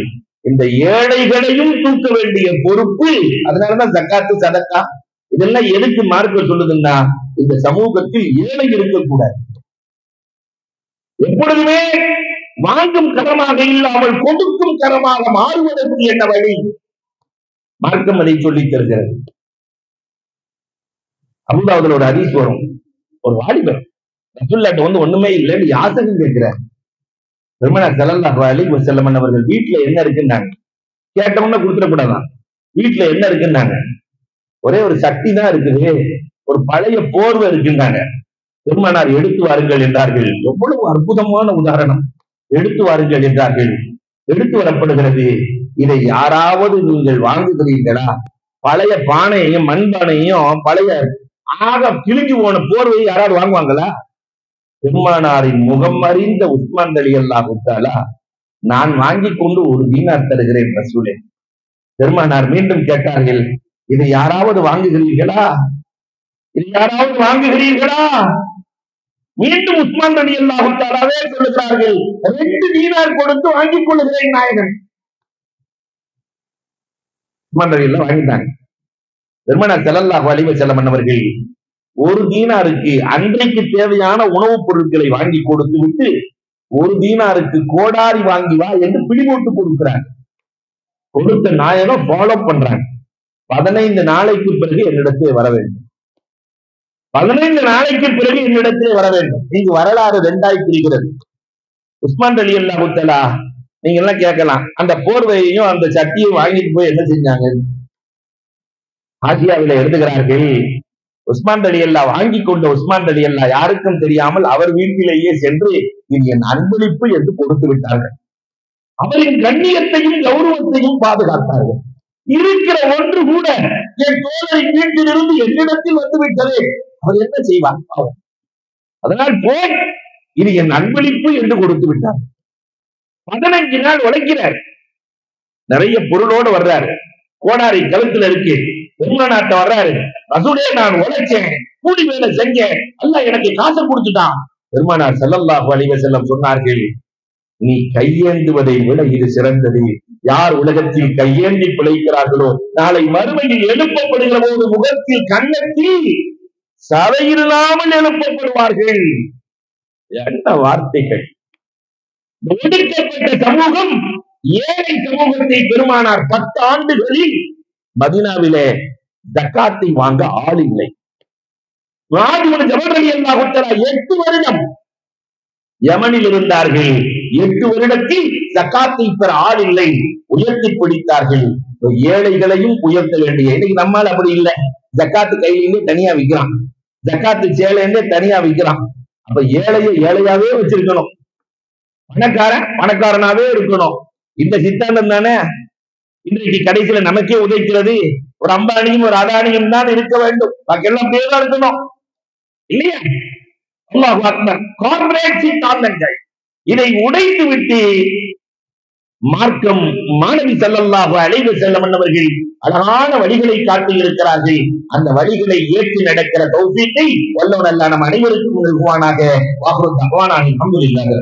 இந்த ஏழைகளையும் தூக்க வேண்டிய பொறுப்பு. அதனாலதான் ஜக்காத்து, சதக்கா இதெல்லாம் எதுக்கு மார்க்கம் சொல்லுதுன்னா, இந்த சமூகத்தில் ஏழை இருக்கக்கூடாது. எப்பொழுதுமே வாங்கும் கரமாக இல்லாமல் கொடுக்கும் கரமாக மாறுவதற்கு என்ன வழி? மார்க்கம் அதை சொல்லித் தருகிறது. அபூதாவுதுல ஒரு ஹதீஸ் வரும். ஒரு வாலிபர் ரசூலுல்லாஹ்ட்ட வந்து ஒண்ணுமே இல்லைன்னு யாசகம் கேட்கிறார். பெருமானார் ஸல்லல்லாஹு அலைஹி வஸல்லம் அவர்கள் வீட்டுல என்ன இருக்குன்னாங்க. கேட்டவொன்னே கொடுத்துடக்கூடாதான். வீட்டுல என்ன இருக்குன்னாங்க. ஒரே ஒரு சக்தி தான் இருக்குது, ஒரு பழைய போர்வை இருக்குன்னாங்க. பெருமானார் எடுத்து வாருங்கள் என்றார்கள். எவ்வளவு அற்புதமான உதாரணம்! எடுத்து வாருங்கள் என்றார்கள். எடுத்து வரப்படுகிறது. இதை யாராவது நீங்கள் வாங்குகிறீர்களா? பழைய பானையையும் மண்பானையும் பழைய ஆக கிழிஞ்சு போன போர்வையை யாராவது வாங்குவாங்களா? பெருமானாரின் முகம் அறிந்த உஸ்மான் ரலியல்லாஹு தஆலா, நான் வாங்கி கொண்டு ஒரு தீனார் தருகிறேன் ரசூலே. பெருமானார் மீண்டும் கேட்டார்கள், இதை யாராவது வாங்குகிறீர்களா? இது யாராவது வாங்குகிறீர்களா? மீண்டும் உஸ்மான் ரலியல்லாஹு தஆலாவே சொல்லுகிறார்கள், 2 தீனார் கொடுத்து வாங்கிக் கொள்ளுகிறேன் நாயகன். உஸ்மான் ரலியல்லாஹு வாங்கிட்டாங்க. பெருமானார் ஸல்லல்லாஹு அலைஹி வஸல்லம் அவர்கள் ஒரு தீனாருக்கு அன்றைக்கு தேவையான உணவுப் பொருட்களை வாங்கி கொடுத்து விட்டு, ஒரு தீனாருக்கு கோடாரி வாங்கி வா என்று பிடிபோட்டு கொடுக்கிறாங்க. கொடுத்த நாயகம் ஃபாலோ பண்றாங்க. 15 நாளைக்கு பிறகு என்னிடத்தில் வர வேண்டும். 15 நாளைக்கு பிறகு என்னிடத்தில் வர வேண்டும். இங்கு வரலாறு 2ஆய் பிரிகிறது. உஸ்மான் ரலியல்லாஹு தஆலா, நீங்க எல்லாம் கேட்கலாம், அந்த போர்வையையும் அந்த சட்டியையும் வாங்கிட்டு போய் என்ன செஞ்சாங்க? ஆசியாவில எழுதுகிறார்கள், உஸ்மான் ரலியல்லாஹு வாங்கி கொண்ட உஸ்மான் ரலியல்லாஹு யாருக்கும் தெரியாமல் அவர் வீட்டிலேயே சென்று இது என் அன்பளிப்பு என்று கொடுத்து விட்டார்கள். அவரின் கண்ணியத்தையும் கௌரவத்தையும் பாதுகாத்தார்கள். இருக்கிற ஒன்று கூட என் தோழரின் வீட்டிலிருந்து என்னிடத்தில் வந்து விட்டது, அவர் என்ன செய்வார்? அதனால் போய் இது என் அன்பளிப்பு என்று கொடுத்து விட்டார். 15 நாள் உழைக்கிறார். நிறைய பொருளோடு வர்றாரு. கோடாரி கழுத்துல இருக்கு. பெருமானார்ட்ட வர்றாரு, ரசூலே நான் உழைச்சேன், கூலி வேலை செஞ்சேன், அல்லாஹ் எனக்கு காசை கொடுத்துட்டான். பெருமானார் ஸல்லல்லாஹு அலைஹி வஸல்லம் சொன்னார்கள், நீ கையேந்துவதை விட இது சிறந்தது. யார் உலகத்தில் கையேந்தி பிழைக்கிறார்களோ நாளை மறுமையில் எழுப்பப்படுகிற போது முகத்தில் கன்னத்தில் சதையில்லாமல் எழுப்பப்படுவார்கள். என்ன வார்த்தைகள்! ஒடுக்கப்பட்ட சமூகம், ஏழை சமூகத்தை பெருமானார் 10 ஆண்டுகளில் மதீனாவிலே ஜக்காத்தை வாங்க ஆள் இல்லை. முஆத் இப்னு ஜபல் ரலியல்லாஹு தஆலா 8 வருடம் யமனில் இருந்தார்கள். 8 வருடத்தில் ஜக்காத்தை பெற ஆள் இல்லை. உயர்த்தி பிடித்தார்கள். ஏழைகளையும் உயர்த்த வேண்டிய, இன்னைக்கு நம்மால் அப்படி இல்லை. ஜக்காத்து கையிலேயே தனியா விற்கிறான், ஜக்காத்து சேலையிலே தனியா விற்கிறான். அப்ப ஏழையை ஏழையாவே வச்சிருக்கணும், பணக்காரன் பணக்காரனாவே இருக்கணும். இந்த சித்தாந்தம் தானே இன்றைக்கு கடைசியில நமக்கே உதைக்கிறது. ஒரு அம்பானியும் ஒரு அதானியும் தான் இருக்க வேண்டும், பாக்கி எல்லாம் பேரா இருக்கணும் இல்லையா? அல்லாஹ் அக்பர். கார்ப்பரேட் சித்தாந்தங்கள் இதை உடைத்து விட்டு மார்க்கம் மாணவி ஸல்லல்லாஹு அலைஹி வஸல்லம் அவர்கள் அழகான வழிகளை காட்டி இருக்கிறார்கள். அந்த வழிகளை ஏற்று நடக்கிற தௌஃபீக்கை வல்லவன் அல்லாஹ் நம் அனைவருக்கும் நல்குவானாக. வாஹ்ரு தஅவானா அல்ஹம்துலில்லாஹி.